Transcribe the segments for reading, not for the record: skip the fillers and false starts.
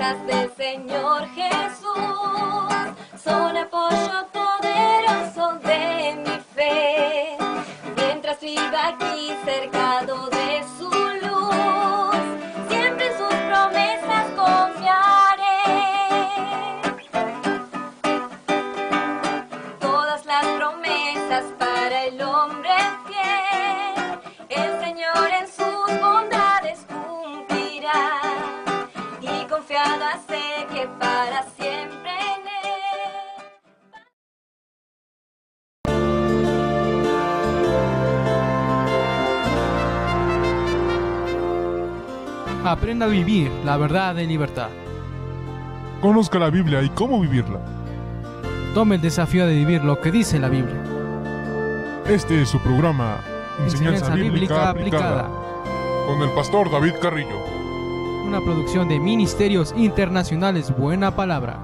promesas del Señor Jesús son apoyo poderoso de mi fe. Mientras viva aquí cercado de su luz, siempre en sus promesas confiaré. Todas las promesas para el hombre fiel, el Señor en sus bondades cumplirá. Y confiada sé que para siempre en Él. Aprenda a vivir la verdad en libertad. Conozca la Biblia y cómo vivirla. Tome el desafío de vivir lo que dice la Biblia. Este es su programa Enseñanza Bíblica Aplicada. Con el pastor David Carrillo. Una producción de Ministerios Internacionales Buena Palabra.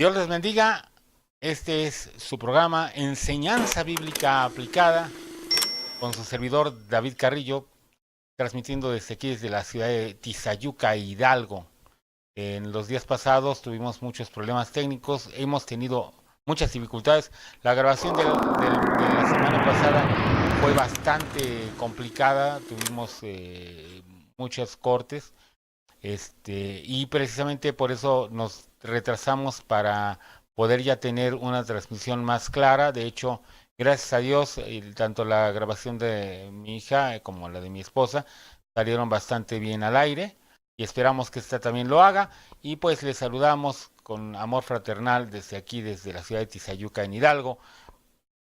Dios les bendiga. Este es su programa Enseñanza Bíblica Aplicada con su servidor David Carrillo, transmitiendo desde aquí, desde la ciudad de Tizayuca, Hidalgo. En los días pasados tuvimos muchos problemas técnicos, hemos tenido muchas dificultades. La grabación de la semana pasada fue bastante complicada, tuvimos muchos cortes, y precisamente por eso nos retrasamos para poder ya tener una transmisión más clara. De hecho, gracias a Dios, tanto la grabación de mi hija como la de mi esposa salieron bastante bien al aire y esperamos que esta también lo haga. Y pues les saludamos con amor fraternal desde aquí, desde la ciudad de Tizayuca, en Hidalgo,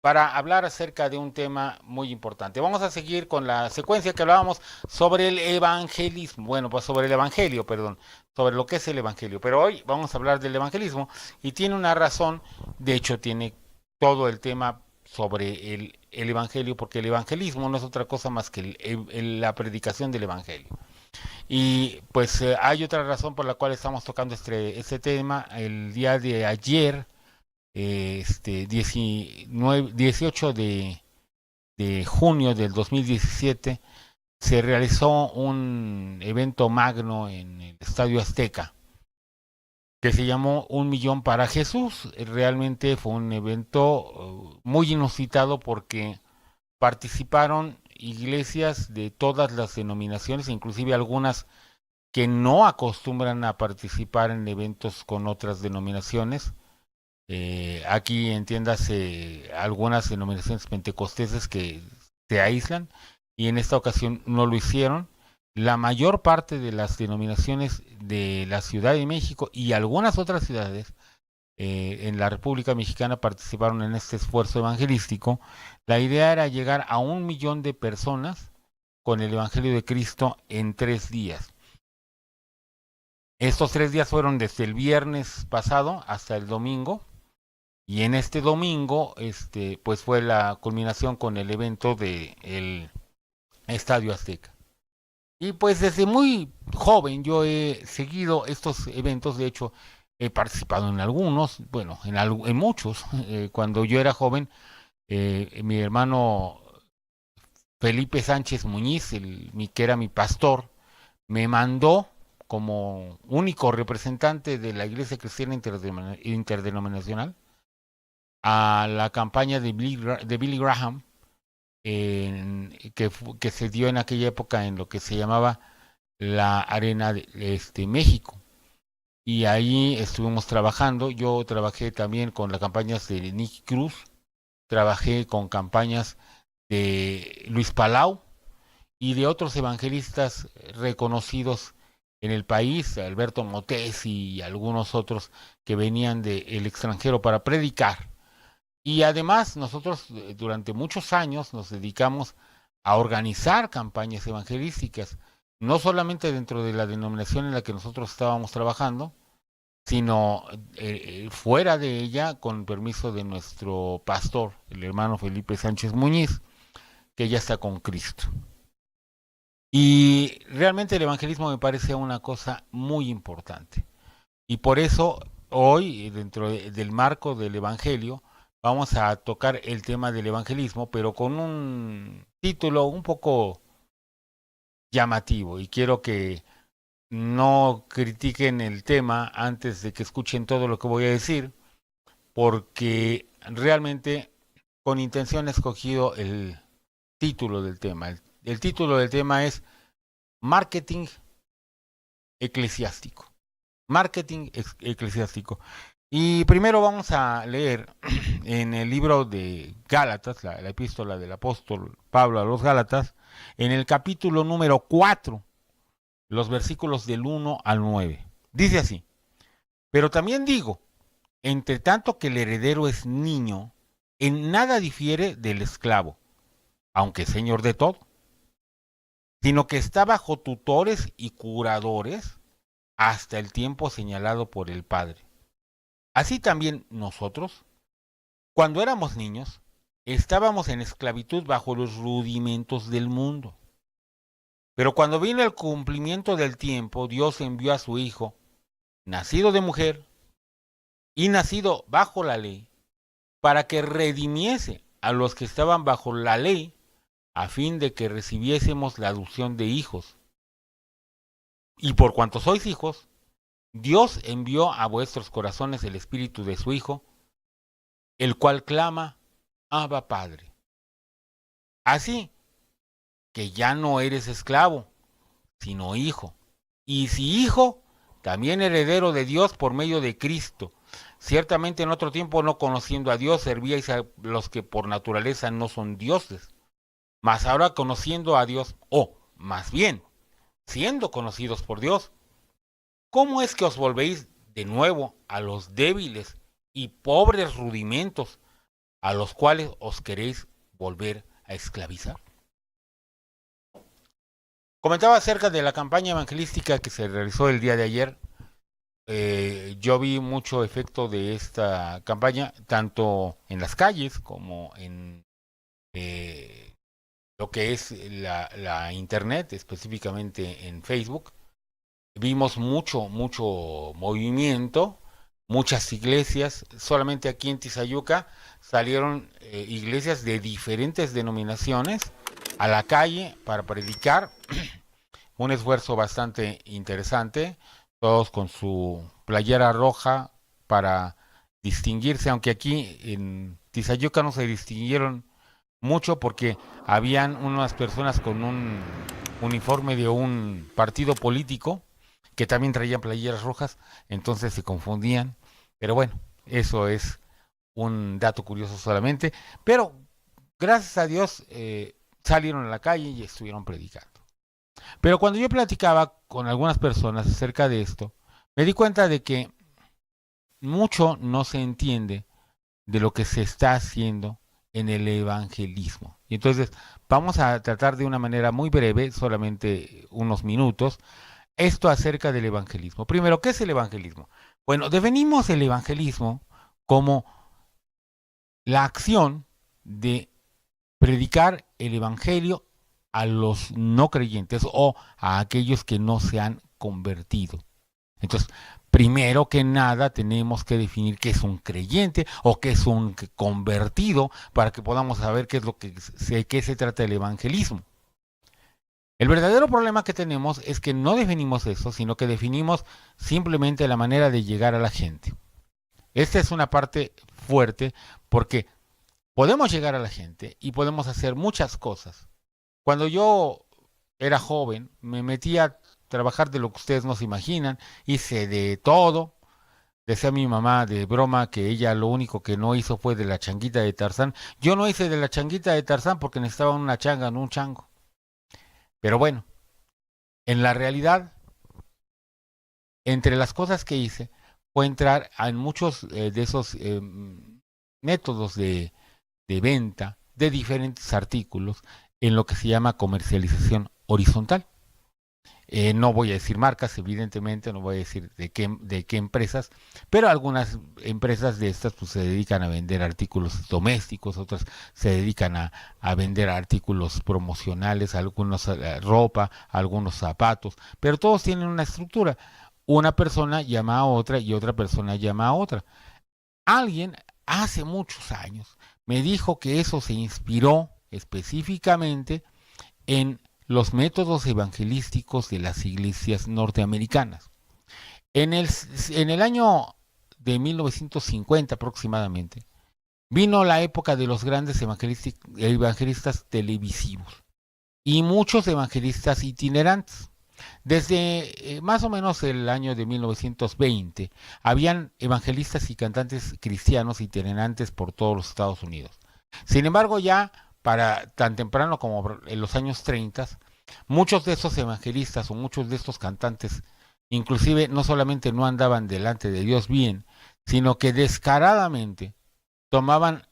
para hablar acerca de un tema muy importante. Vamos a seguir con la secuencia que hablábamos sobre el evangelismo, sobre el evangelio, perdón, sobre lo que es el evangelio, pero hoy vamos a hablar del evangelismo y tiene una razón. De hecho tiene todo el tema sobre el evangelio, porque el evangelismo no es otra cosa más que la predicación del evangelio. Y pues hay otra razón por la cual estamos tocando este tema. El día de ayer, 18 de junio del 2017, se realizó un evento magno en el Estadio Azteca que se llamó Un Millón para Jesús. Realmente fue un evento muy inusitado porque participaron iglesias de todas las denominaciones, inclusive algunas que no acostumbran a participar en eventos con otras denominaciones. Aquí entiéndase algunas denominaciones pentecosteses que se aíslan y en esta ocasión no lo hicieron. La mayor parte de las denominaciones de la Ciudad de México y algunas otras ciudades en la República Mexicana participaron en este esfuerzo evangelístico. La idea era llegar a 1 millón de personas con el Evangelio de Cristo en 3 días. Estos 3 días fueron desde el viernes pasado hasta el domingo. Y en este domingo, pues fue la culminación con el evento del Estadio Azteca. Y pues desde muy joven yo he seguido estos eventos. De hecho, he participado en algunos, bueno, en muchos. Cuando yo era joven, mi hermano Felipe Sánchez Muñiz, que era mi pastor, me mandó como único representante de la Iglesia Cristiana Interdenominacional a la campaña de Billy Graham, que se dio en aquella época en lo que se llamaba la Arena de México. Y ahí estuvimos trabajando. Yo trabajé también con las campañas de Nicky Cruz, trabajé con campañas de Luis Palau y de otros evangelistas reconocidos en el país, Alberto Motés y algunos otros que venían del extranjero para predicar. Y además nosotros durante muchos años nos dedicamos a organizar campañas evangelísticas, no solamente dentro de la denominación en la que nosotros estábamos trabajando, sino fuera de ella, con permiso de nuestro pastor, el hermano Felipe Sánchez Muñiz, que ya está con Cristo. Y realmente el evangelismo me parece una cosa muy importante. Y por eso hoy, dentro del marco del evangelio, vamos a tocar el tema del evangelismo, pero con un título un poco llamativo. Y quiero que no critiquen el tema antes de que escuchen todo lo que voy a decir, porque realmente con intención he escogido el título del tema. El título del tema es Marketing Eclesiástico. Marketing eclesiástico. Y primero vamos a leer en el libro de Gálatas, la epístola del apóstol Pablo a los Gálatas, en el capítulo número 4, los versículos del 1 al 9. Dice así: pero también digo, entre tanto que el heredero es niño, en nada difiere del esclavo, aunque es señor de todo, sino que está bajo tutores y curadores hasta el tiempo señalado por el Padre. Así también nosotros, cuando éramos niños, estábamos en esclavitud bajo los rudimentos del mundo. Pero cuando vino el cumplimiento del tiempo, Dios envió a su Hijo, nacido de mujer, y nacido bajo la ley, para que redimiese a los que estaban bajo la ley, a fin de que recibiésemos la adopción de hijos. Y por cuanto sois hijos, Dios envió a vuestros corazones el espíritu de su Hijo, el cual clama, Abba Padre. Así que ya no eres esclavo, sino hijo. Y si hijo, también heredero de Dios por medio de Cristo. Ciertamente en otro tiempo, no conociendo a Dios, servíais a los que por naturaleza no son dioses. Mas ahora conociendo a Dios, o más bien, siendo conocidos por Dios, ¿cómo es que os volvéis de nuevo a los débiles y pobres rudimentos a los cuales os queréis volver a esclavizar? Comentaba acerca de la campaña evangelística que se realizó el día de ayer. Yo vi mucho efecto de esta campaña, tanto en las calles como en lo que es la internet, específicamente en Facebook. Vimos mucho movimiento, muchas iglesias. Solamente aquí en Tizayuca salieron iglesias de diferentes denominaciones a la calle para predicar. Un esfuerzo bastante interesante, todos con su playera roja para distinguirse, aunque aquí en Tizayuca no se distinguieron mucho porque habían unas personas con un uniforme de un partido político que también traían playeras rojas, entonces se confundían. Pero bueno, eso es un dato curioso solamente. Pero gracias a Dios salieron a la calle y estuvieron predicando. Pero cuando yo platicaba con algunas personas acerca de esto, me di cuenta de que mucho no se entiende de lo que se está haciendo en el evangelismo. Y entonces vamos a tratar de una manera muy breve, solamente unos minutos, esto acerca del evangelismo. Primero, ¿qué es el evangelismo? Bueno, definimos el evangelismo como la acción de predicar el evangelio a los no creyentes o a aquellos que no se han convertido. Entonces, primero que nada tenemos que definir qué es un creyente o qué es un convertido para que podamos saber qué es lo que qué se trata del evangelismo. El verdadero problema que tenemos es que no definimos eso, sino que definimos simplemente la manera de llegar a la gente. Esta es una parte fuerte porque podemos llegar a la gente y podemos hacer muchas cosas. Cuando yo era joven, me metí a trabajar de lo que ustedes no se imaginan, hice de todo. Decía mi mamá de broma que ella lo único que no hizo fue de la changuita de Tarzán. Yo no hice de la changuita de Tarzán porque necesitaba una changa, no un chango. Pero bueno, en la realidad, entre las cosas que hice, fue entrar en muchos de esos métodos de venta de diferentes artículos en lo que se llama comercialización horizontal. No voy a decir marcas, evidentemente, no voy a decir de qué empresas, pero algunas empresas de estas pues, se dedican a vender artículos domésticos, otras se dedican a vender artículos promocionales, algunos ropa, algunos zapatos, pero todos tienen una estructura. Una persona llama a otra y otra persona llama a otra. Alguien hace muchos años me dijo que eso se inspiró específicamente en los métodos evangelísticos de las iglesias norteamericanas. En el año de 1950 aproximadamente, vino la época de los grandes evangelistas televisivos y muchos evangelistas itinerantes. Desde más o menos el año de 1920, habían evangelistas y cantantes cristianos itinerantes por todos los Estados Unidos. Sin embargo, ya para tan temprano como en los años 30, muchos de esos evangelistas o muchos de estos cantantes, inclusive no solamente no andaban delante de Dios bien, sino que descaradamente tomaban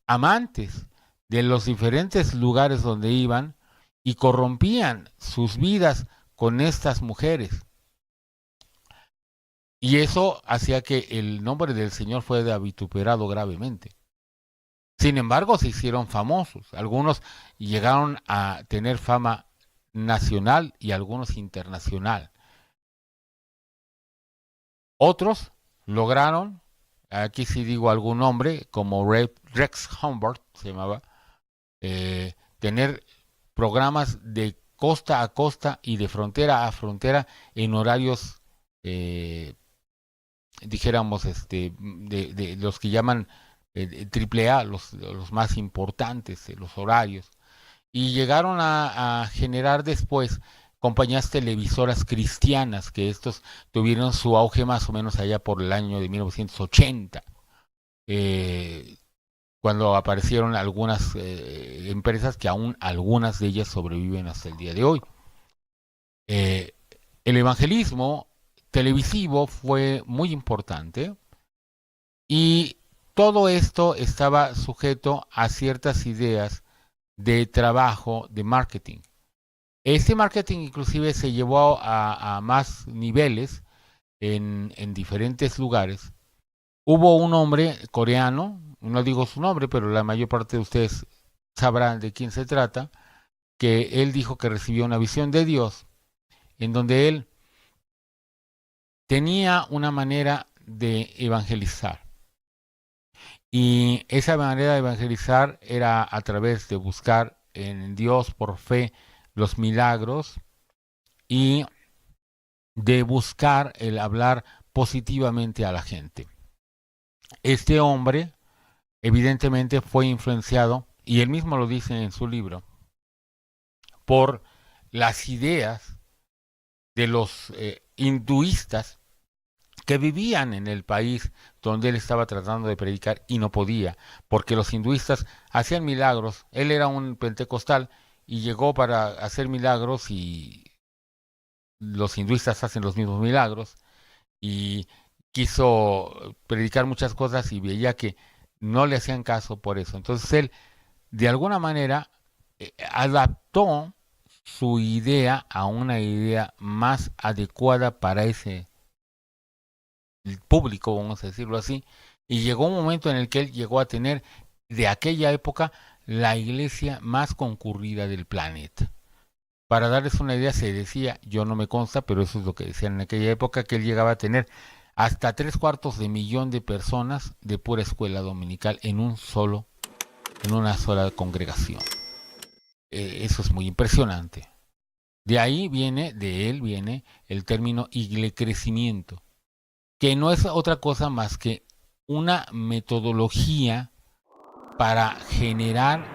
amantes de los diferentes lugares donde iban y corrompían sus vidas con estas mujeres. Y eso hacía que el nombre del Señor fuera vituperado gravemente. Sin embargo, se hicieron famosos. Algunos llegaron a tener fama nacional y algunos internacional. Otros lograron aquí sí digo algún nombre, como Rex Humbert se llamaba, tener programas de costa a costa y de frontera a frontera en horarios, dijéramos, de los que llaman triple A, los más importantes, los horarios. Y llegaron a generar después compañías televisoras cristianas, que estos tuvieron su auge más o menos allá por el año de 1980, cuando aparecieron algunas empresas que aún algunas de ellas sobreviven hasta el día de hoy. El evangelismo televisivo fue muy importante y todo esto estaba sujeto a ciertas ideas de trabajo, de marketing. Este marketing inclusive se llevó a más niveles en diferentes lugares. Hubo un hombre coreano, no digo su nombre, pero la mayor parte de ustedes sabrán de quién se trata, que él dijo que recibió una visión de Dios, en donde él tenía una manera de evangelizar. Y esa manera de evangelizar era a través de buscar en Dios por fe los milagros y de buscar el hablar positivamente a la gente. Este hombre evidentemente fue influenciado, y él mismo lo dice en su libro, por las ideas de los hinduistas que vivían en el país donde él estaba tratando de predicar y no podía, porque los hinduistas hacían milagros. Él era un pentecostal y llegó para hacer milagros, y los hinduistas hacen los mismos milagros, y quiso predicar muchas cosas y veía que no le hacían caso por eso. Entonces él, de alguna manera, adaptó su idea a una idea más adecuada para ese público, vamos a decirlo así, y llegó un momento en el que él llegó a tener, de aquella época, la iglesia más concurrida del planeta. Para darles una idea, se decía, yo no me consta, pero eso es lo que decían en aquella época, que él llegaba a tener hasta 3/4 de personas de pura escuela dominical en una sola congregación. Eso es muy impresionante. De él viene el término iglecrecimiento, que no es otra cosa más que una metodología para generar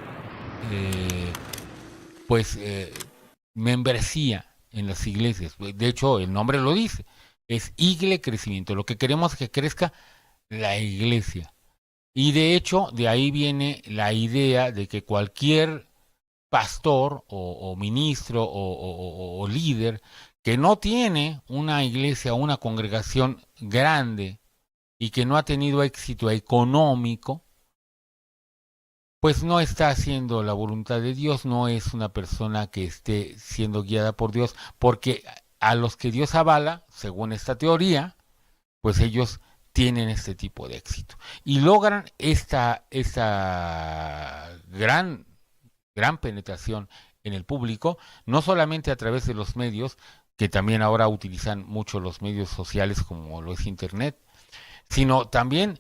membresía en las iglesias. De hecho, el nombre lo dice, es iglecrecimiento. Lo que queremos es que crezca la iglesia. Y de hecho, de ahí viene la idea de que cualquier pastor o ministro o líder que no tiene una iglesia o una congregación grande y que no ha tenido éxito económico, pues no está haciendo la voluntad de Dios, no es una persona que esté siendo guiada por Dios, porque a los que Dios avala, según esta teoría, pues ellos tienen este tipo de éxito y logran esta gran penetración en el público, no solamente a través de los medios, que también ahora utilizan mucho los medios sociales como lo es Internet, sino también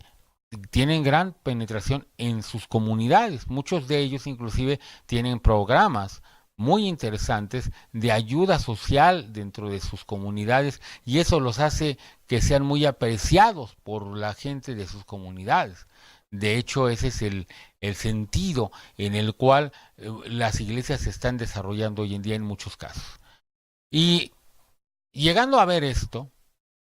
tienen gran penetración en sus comunidades. Muchos de ellos inclusive tienen programas muy interesantes de ayuda social dentro de sus comunidades, y eso los hace que sean muy apreciados por la gente de sus comunidades. De hecho, ese es el sentido en el cual las iglesias se están desarrollando hoy en día en muchos casos. Y llegando a ver esto,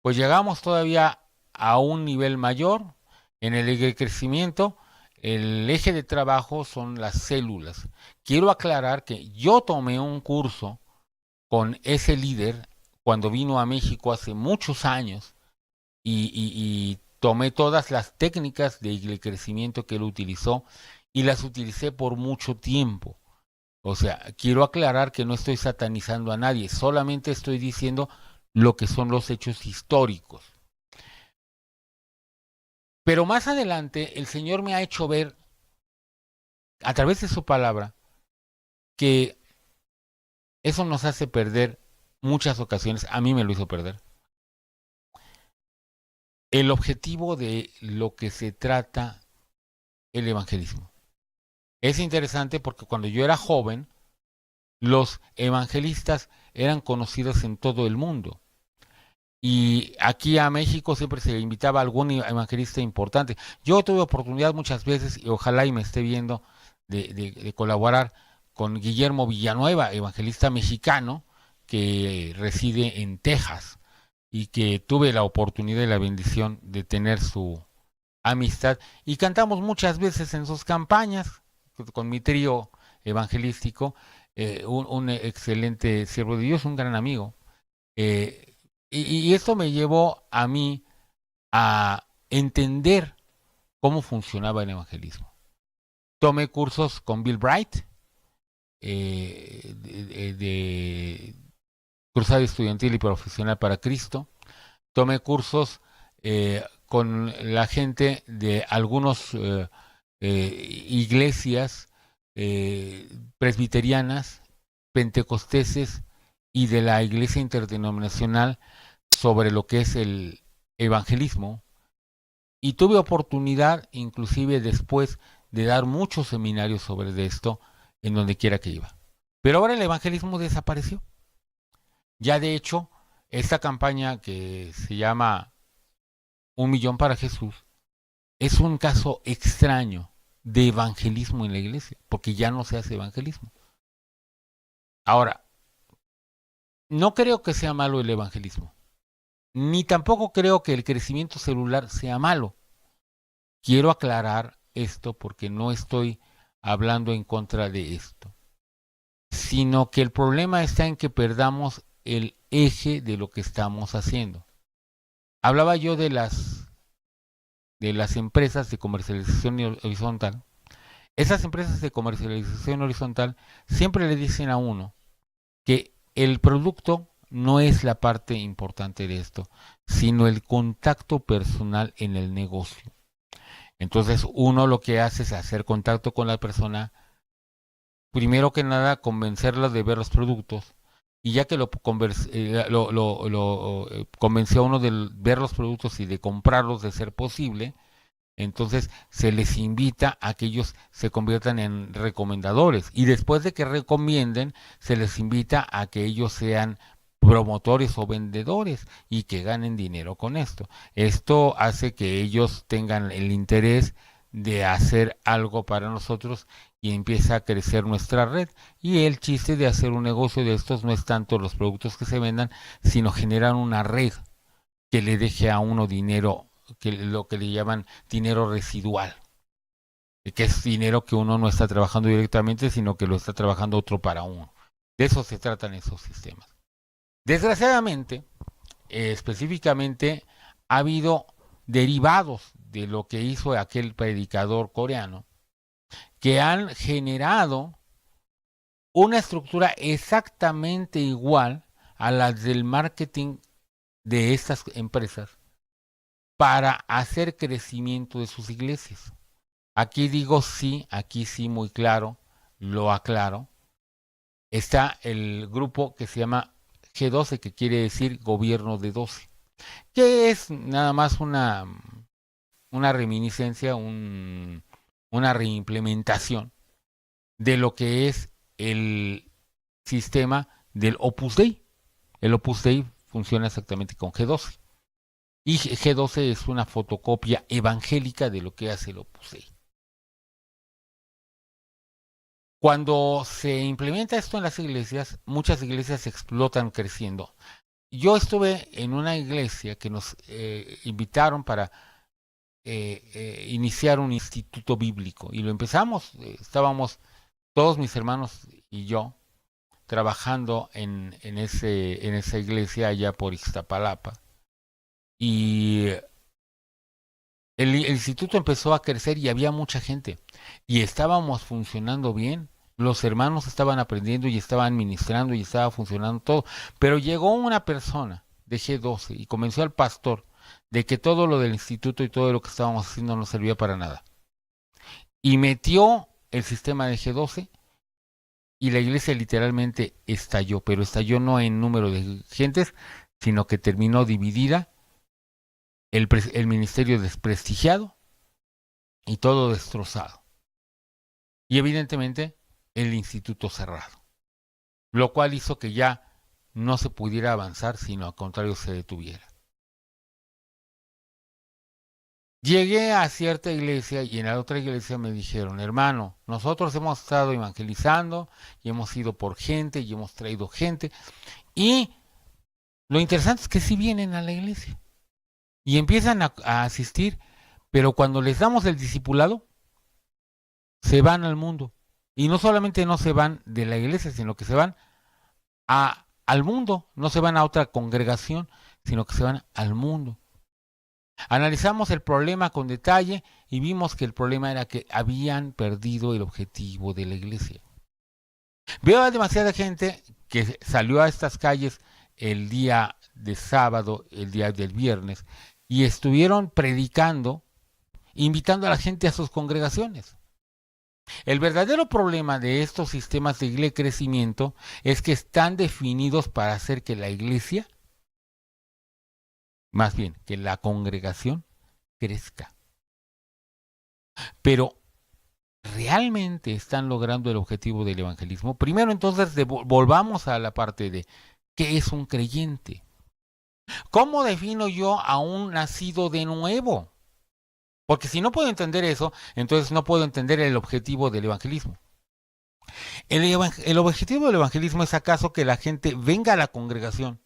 pues llegamos todavía a un nivel mayor. En el crecimiento, el eje de trabajo son las células. Quiero aclarar que yo tomé un curso con ese líder cuando vino a México hace muchos años, y tomé todas las técnicas de crecimiento que él utilizó y las utilicé por mucho tiempo. O sea, quiero aclarar que no estoy satanizando a nadie, solamente estoy diciendo lo que son los hechos históricos. Pero más adelante el Señor me ha hecho ver, a través de su palabra, que eso nos hace perder muchas ocasiones. A mí me lo hizo perder. el objetivo de lo que se trata el evangelismo. Es interesante porque cuando yo era joven, los evangelistas eran conocidos en todo el mundo. Y aquí a México siempre se invitaba a algún evangelista importante. Yo tuve oportunidad muchas veces, y ojalá y me esté viendo, de colaborar con Guillermo Villanueva, evangelista mexicano, que reside en Texas, y que tuve la oportunidad y la bendición de tener su amistad. Y cantamos muchas veces en sus campañas, con mi trío evangelístico, un excelente siervo de Dios, un gran amigo. Y esto me llevó a mí a entender cómo funcionaba el evangelismo. Tomé cursos con Bill Bright, de Cruzada Estudiantil y Profesional para Cristo. Tomé cursos con la gente de algunas iglesias presbiterianas, pentecosteses y de la iglesia interdenominacional sobre lo que es el evangelismo, y tuve oportunidad inclusive después de dar muchos seminarios sobre esto en donde quiera que iba. Pero ahora el evangelismo desapareció. Ya de hecho, esta campaña que se llama 1,000,000 para Jesús es un caso extraño de evangelismo en la iglesia, porque ya no se hace evangelismo. Ahora, no creo que sea malo el evangelismo, ni tampoco creo que el crecimiento celular sea malo. Quiero aclarar esto porque no estoy hablando en contra de esto, sino que el problema está en que perdamos el eje de lo que estamos haciendo. Hablaba yo de las empresas de comercialización horizontal. Esas empresas de comercialización horizontal siempre le dicen a uno que el producto no es la parte importante de esto, sino el contacto personal en el negocio. Entonces uno lo que hace es hacer contacto con la persona, primero que nada convencerla de ver los productos, y ya que lo convenció a uno de ver los productos y de comprarlos de ser posible, entonces se les invita a que ellos se conviertan en recomendadores, y después de que recomienden se les invita a que ellos sean promotores o vendedores y que ganen dinero con esto. Esto hace que ellos tengan el interés de hacer algo para nosotros y empieza a crecer nuestra red. Y el chiste de hacer un negocio de estos no es tanto los productos que se vendan, sino generar una red que le deje a uno dinero, que lo que le llaman dinero residual, que es dinero que uno no está trabajando directamente, sino que lo está trabajando otro para uno. De eso se tratan esos sistemas. Desgraciadamente, específicamente, ha habido derivados de lo que hizo aquel predicador coreano que han generado una estructura exactamente igual a la del marketing de estas empresas para hacer crecimiento de sus iglesias. Aquí digo sí, aquí sí muy claro, lo aclaro. Está el grupo que se llama G12, que quiere decir gobierno de 12, que es nada más una reminiscencia, una reimplementación de lo que es el sistema del Opus Dei. El Opus Dei funciona exactamente con G12. Y G12 es una fotocopia evangélica de lo que hace el Opus Dei. Cuando se implementa esto en las iglesias, muchas iglesias explotan creciendo. Yo estuve en una iglesia que nos invitaron para iniciar un instituto bíblico y lo empezamos. Estábamos todos mis hermanos y yo trabajando en esa iglesia allá por Iztapalapa. Y el instituto empezó a crecer y había mucha gente y estábamos funcionando bien. Los hermanos estaban aprendiendo y estaban ministrando y estaba funcionando todo. Pero llegó una persona de G12 y convenció al pastor de que todo lo del instituto y todo lo que estábamos haciendo no servía para nada. Y metió el sistema de G12 y la iglesia literalmente estalló, pero estalló no en número de gentes, sino que terminó dividida el ministerio desprestigiado y todo destrozado. Y evidentemente el instituto cerrado, lo cual hizo que ya no se pudiera avanzar, sino al contrario se detuviera. Llegué a cierta iglesia y en la otra iglesia me dijeron, hermano, nosotros hemos estado evangelizando y hemos ido por gente y hemos traído gente, y lo interesante es que sí vienen a la iglesia y empiezan a asistir, pero cuando les damos el discipulado, se van al mundo. Y no solamente no se van de la iglesia, sino que se van al mundo, no se van a otra congregación, sino que se van al mundo. Analizamos el problema con detalle y vimos que el problema era que habían perdido el objetivo de la iglesia. Veo a demasiada gente que salió a estas calles el día de sábado, el día del viernes, y estuvieron predicando, invitando a la gente a sus congregaciones. El verdadero problema de estos sistemas de crecimiento es que están definidos para hacer que la iglesia, más bien, que la congregación crezca. Pero, ¿realmente están logrando el objetivo del evangelismo? Primero, entonces, volvamos a la parte de ¿qué es un creyente? ¿Cómo defino yo a un nacido de nuevo? Porque si no puedo entender eso, entonces no puedo entender el objetivo del evangelismo. El objetivo del evangelismo es acaso que la gente venga a la congregación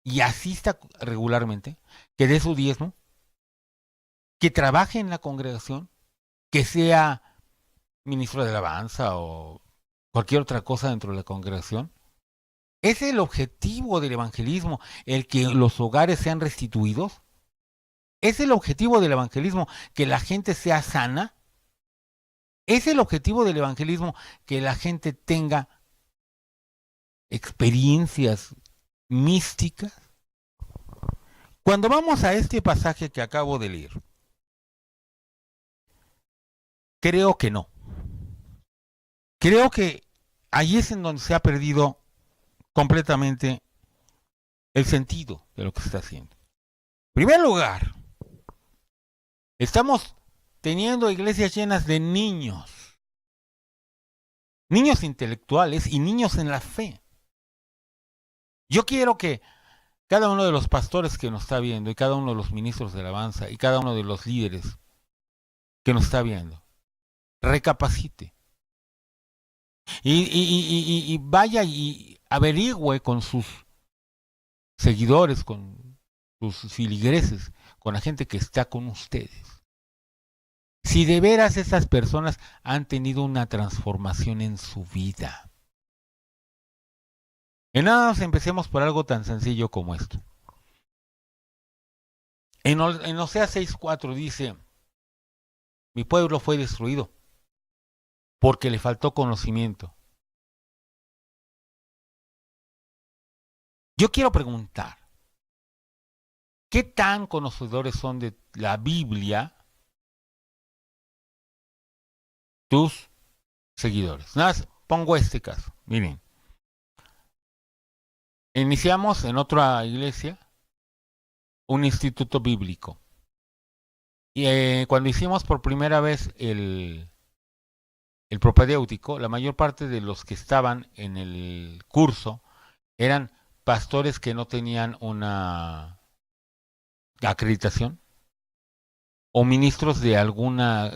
y asista regularmente, que dé su diezmo, que trabaje en la congregación, que sea ministro de alabanza o cualquier otra cosa dentro de la congregación. ¿Es el objetivo del evangelismo el que los hogares sean restituidos? ¿Es el objetivo del evangelismo que la gente sea sana? ¿Es el objetivo del evangelismo que la gente tenga experiencias místicas? Cuando vamos a este pasaje que acabo de leer, creo que no. Creo que ahí es en donde se ha perdido completamente el sentido de lo que se está haciendo. En primer lugar, estamos teniendo iglesias llenas de niños intelectuales y niños en la fe. Yo quiero que cada uno de los pastores que nos está viendo y cada uno de los ministros de alabanza y cada uno de los líderes que nos está viendo recapacite y vaya y averigüe con sus seguidores, con sus filigreses, con la gente que está con ustedes, si de veras esas personas han tenido una transformación en su vida. En nada más empecemos por algo tan sencillo como esto. En Oseas 6:4 dice, mi pueblo fue destruido porque le faltó conocimiento. Yo quiero preguntar, ¿qué tan conocedores son de la Biblia tus seguidores? Nada más pongo este caso. Miren, iniciamos en otra iglesia un instituto bíblico. Y cuando hicimos por primera vez el propedéutico, la mayor parte de los que estaban en el curso eran pastores que no tenían una acreditación o ministros de alguna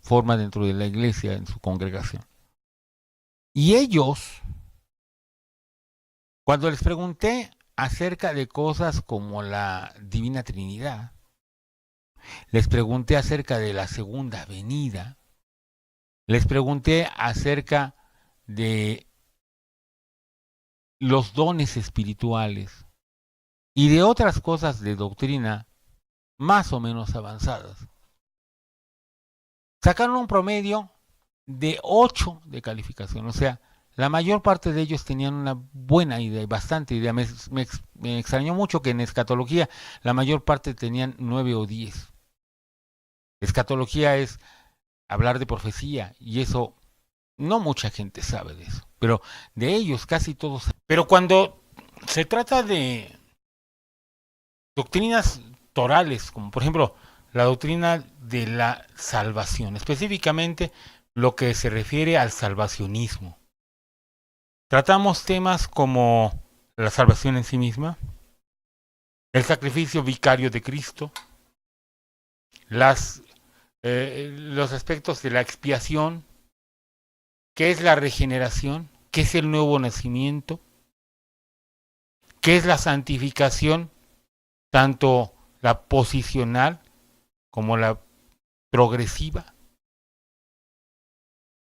forma dentro de la iglesia en su congregación. Y ellos, cuando les pregunté acerca de cosas como la Divina Trinidad, les pregunté acerca de la segunda venida, les pregunté acerca de los dones espirituales y de otras cosas de doctrina más o menos avanzadas. Sacaron un promedio de 8 de calificación, o sea, la mayor parte de ellos tenían una buena idea, bastante idea. Me extrañó mucho que en escatología la mayor parte tenían 9 o 10. Escatología es hablar de profecía y eso no mucha gente sabe de eso, pero de ellos casi todos. Pero cuando se trata de doctrinas pastorales, como por ejemplo la doctrina de la salvación, específicamente lo que se refiere al salvacionismo. Tratamos temas como la salvación en sí misma, el sacrificio vicario de Cristo, los aspectos de la expiación, qué es la regeneración, qué es el nuevo nacimiento, qué es la santificación, tanto la posicional como la progresiva.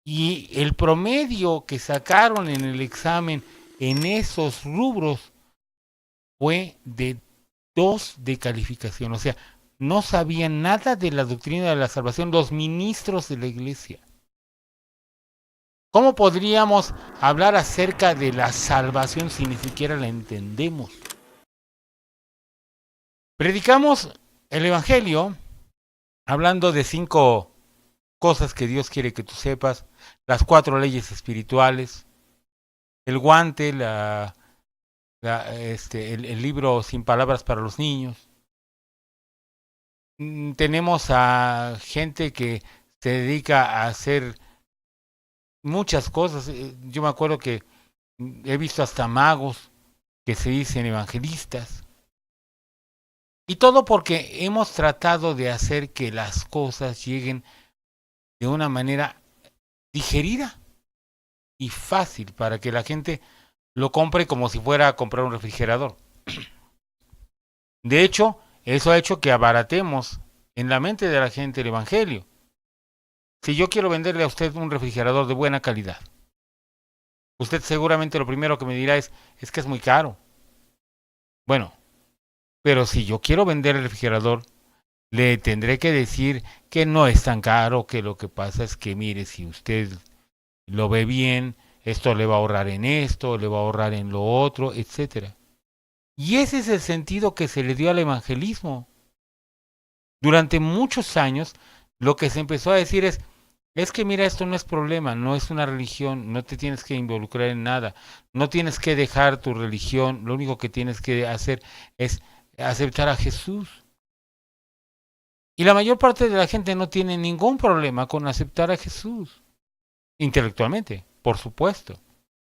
Y el promedio que sacaron en el examen en esos rubros fue de 2 de calificación. O sea, no sabían nada de la doctrina de la salvación los ministros de la iglesia. ¿Cómo podríamos hablar acerca de la salvación si ni siquiera la entendemos? Predicamos el Evangelio hablando de 5 cosas que Dios quiere que tú sepas, las 4 leyes espirituales, el guante, el libro Sin Palabras para los Niños. Tenemos a gente que se dedica a hacer muchas cosas. Yo me acuerdo que he visto hasta magos que se dicen evangelistas. Y todo porque hemos tratado de hacer que las cosas lleguen de una manera digerida y fácil para que la gente lo compre como si fuera a comprar un refrigerador. De hecho, eso ha hecho que abaratemos en la mente de la gente el Evangelio. Si yo quiero venderle a usted un refrigerador de buena calidad, usted seguramente lo primero que me dirá es que es muy caro. Bueno, pero si yo quiero vender el refrigerador, le tendré que decir que no es tan caro, que lo que pasa es que, mire, si usted lo ve bien, esto le va a ahorrar en esto, le va a ahorrar en lo otro, etcétera. Y ese es el sentido que se le dio al evangelismo. Durante muchos años, lo que se empezó a decir es que mira, esto no es problema, no es una religión, no te tienes que involucrar en nada, no tienes que dejar tu religión, lo único que tienes que hacer es aceptar a Jesús. Y la mayor parte de la gente no tiene ningún problema con aceptar a Jesús. Intelectualmente, por supuesto.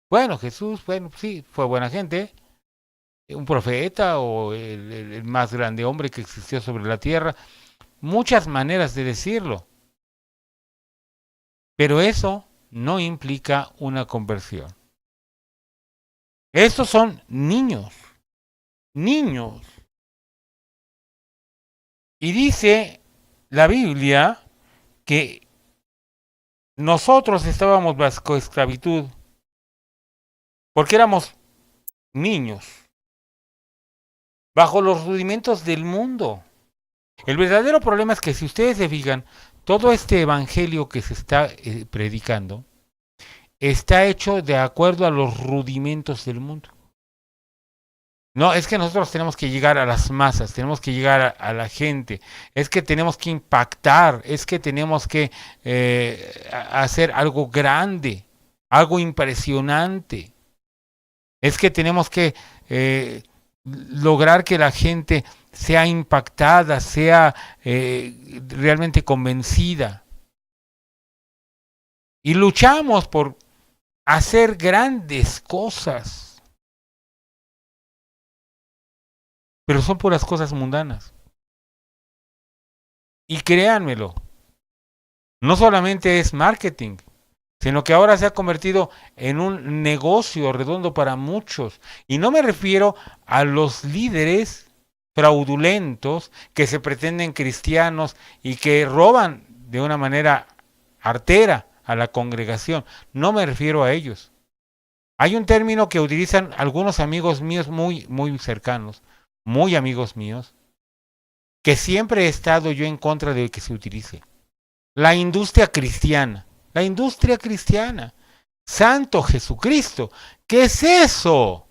Bueno, Jesús, bueno, sí, fue buena gente, un profeta o el más grande hombre que existió sobre la tierra. Muchas maneras de decirlo. Pero eso no implica una conversión. Estos son niños. Niños. Y dice la Biblia que nosotros estábamos bajo esclavitud porque éramos niños, bajo los rudimentos del mundo. El verdadero problema es que si ustedes se fijan, todo este evangelio que se está predicando está hecho de acuerdo a los rudimentos del mundo. No, es que nosotros tenemos que llegar a las masas, tenemos que llegar a la gente, es que tenemos que impactar, es que tenemos que hacer algo grande, algo impresionante. Es que tenemos que lograr que la gente sea impactada, sea realmente convencida. Y luchamos por hacer grandes cosas. Pero son puras cosas mundanas. Y créanmelo, no solamente es marketing, sino que ahora se ha convertido en un negocio redondo para muchos. Y no me refiero a los líderes fraudulentos que se pretenden cristianos y que roban de una manera artera a la congregación. No me refiero a ellos. Hay un término que utilizan algunos amigos míos muy, muy cercanos, muy amigos míos, que siempre he estado yo en contra de que se utilice. La industria cristiana. La industria cristiana. Santo Jesucristo. ¿Qué es eso?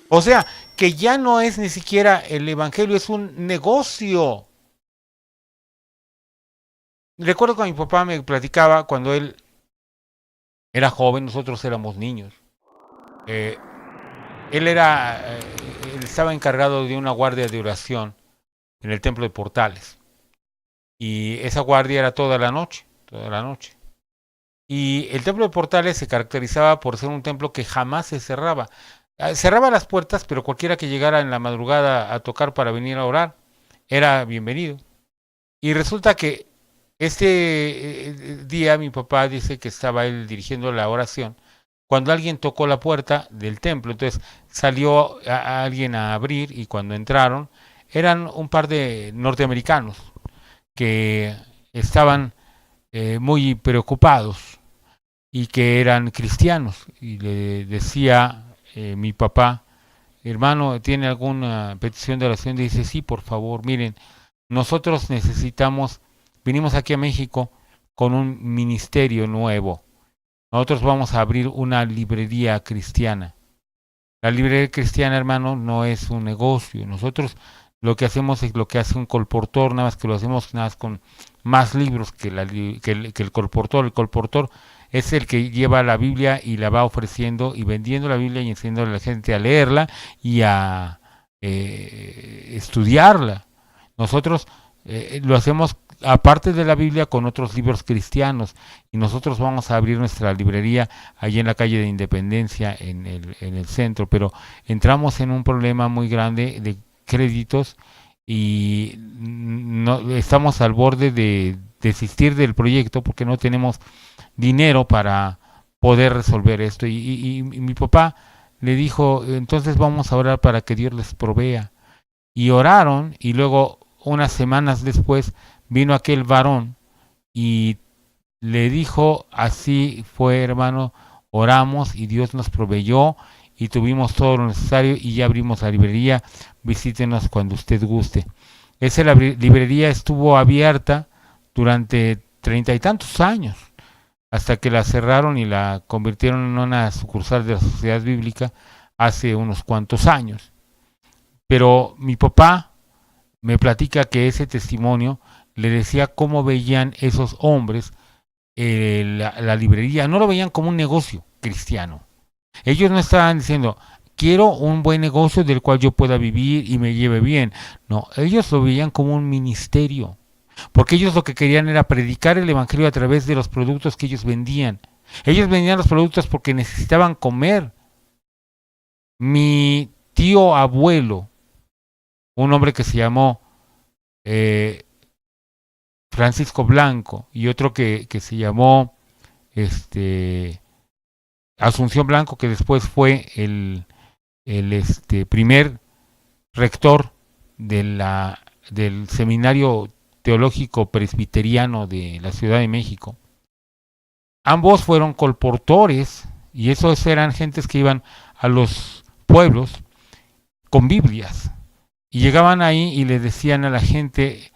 O sea, que ya no es ni siquiera el evangelio, es un negocio. Recuerdo que mi papá me platicaba cuando él era joven, nosotros éramos niños. Él era estaba encargado de una guardia de oración en el templo de Portales. Y esa guardia era toda la noche. Y el templo de Portales se caracterizaba por ser un templo que jamás se cerraba. Cerraba las puertas, pero cualquiera que llegara en la madrugada a tocar para venir a orar era bienvenido. Y resulta que este día mi papá dice que estaba él dirigiendo la oración cuando alguien tocó la puerta del templo. Entonces salió a alguien a abrir, y cuando entraron eran un par de norteamericanos que estaban muy preocupados y que eran cristianos. Y le decía mi papá: hermano, ¿tiene alguna petición de oración? Dice: sí, por favor, miren, nosotros vinimos aquí a México con un ministerio nuevo. Nosotros vamos a abrir una librería cristiana. La librería cristiana, hermano, no es un negocio. Nosotros lo que hacemos es lo que hace un colportor, nada más que lo hacemos nada más con más libros que el colportor. El colportor es el que lleva la Biblia y la va ofreciendo y vendiendo la Biblia y enseñando a la gente a leerla y a estudiarla. Nosotros lo hacemos aparte de la Biblia con otros libros cristianos, y nosotros vamos a abrir nuestra librería allí en la calle de Independencia, en el centro, pero entramos en un problema muy grande de créditos y no, estamos al borde de desistir del proyecto porque no tenemos dinero para poder resolver esto. Y mi papá le dijo: entonces vamos a orar para que Dios les provea. Y oraron, y luego unas semanas después vino aquel varón y le dijo: así fue, hermano, oramos y Dios nos proveyó y tuvimos todo lo necesario y ya abrimos la librería, visítenos cuando usted guste. Esa librería estuvo abierta durante 30 y tantos años, hasta que la cerraron y la convirtieron en una sucursal de la Sociedad Bíblica hace unos cuantos años. Pero mi papá me platica que ese testimonio le decía cómo veían esos hombres la librería. No lo veían como un negocio cristiano. Ellos no estaban diciendo: quiero un buen negocio del cual yo pueda vivir y me lleve bien. No, ellos lo veían como un ministerio, porque ellos lo que querían era predicar el evangelio a través de los productos que ellos vendían. Ellos vendían los productos porque necesitaban comer. Mi tío abuelo, un hombre que se llamó Francisco Blanco, y otro que se llamó Asunción Blanco, que después fue el primer rector del Seminario Teológico Presbiteriano de la Ciudad de México. Ambos fueron colportores, y esos eran gentes que iban a los pueblos con Biblias, y llegaban ahí y le decían a la gente: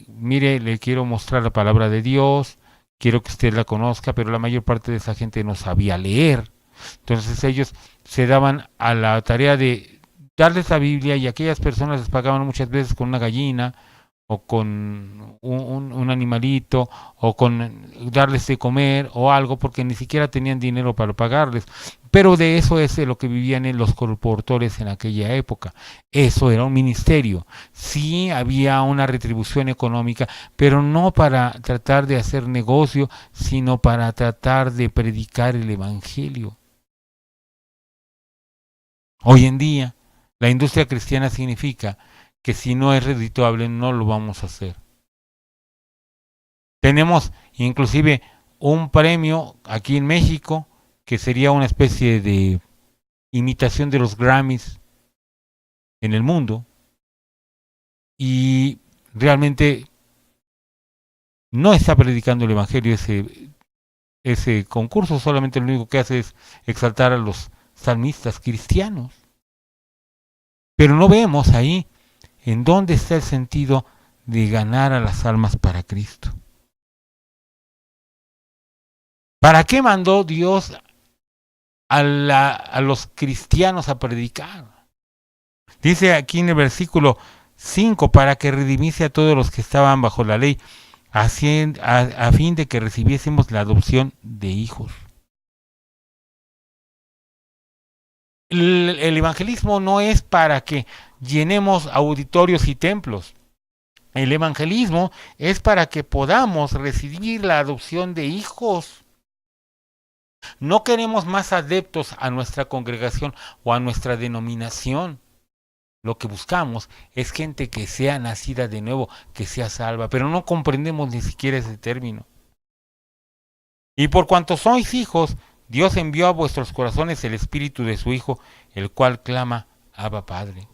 mire, le quiero mostrar la palabra de Dios, quiero que usted la conozca, pero la mayor parte de esa gente no sabía leer. Entonces ellos se daban a la tarea de darles la Biblia, y aquellas personas les pagaban muchas veces con una gallina o con un animalito, o con darles de comer o algo, porque ni siquiera tenían dinero para pagarles. Pero de eso es de lo que vivían los colportores en aquella época. Eso era un ministerio. Sí había una retribución económica, pero no para tratar de hacer negocio, sino para tratar de predicar el evangelio. Hoy en día, la industria cristiana significa que si no es redituable, no lo vamos a hacer. Tenemos inclusive un premio aquí en México que sería una especie de imitación de los Grammys en el mundo, y realmente no está predicando el evangelio ese concurso. Solamente lo único que hace es exaltar a los salmistas cristianos. Pero no vemos ahí en dónde está el sentido de ganar a las almas para Cristo. ¿Para qué mandó Dios a los cristianos a predicar? Dice aquí en el versículo 5: para que redimiese a todos los que estaban bajo la ley, a fin de que recibiésemos la adopción de hijos. El evangelismo no es para que llenemos auditorios y templos. El evangelismo es para que podamos recibir la adopción de hijos. No queremos más adeptos a nuestra congregación o a nuestra denominación. Lo que buscamos es gente que sea nacida de nuevo, que sea salva, pero no comprendemos ni siquiera ese término. Y por cuanto sois hijos, Dios envió a vuestros corazones el espíritu de su Hijo, el cual clama, Abba Padre.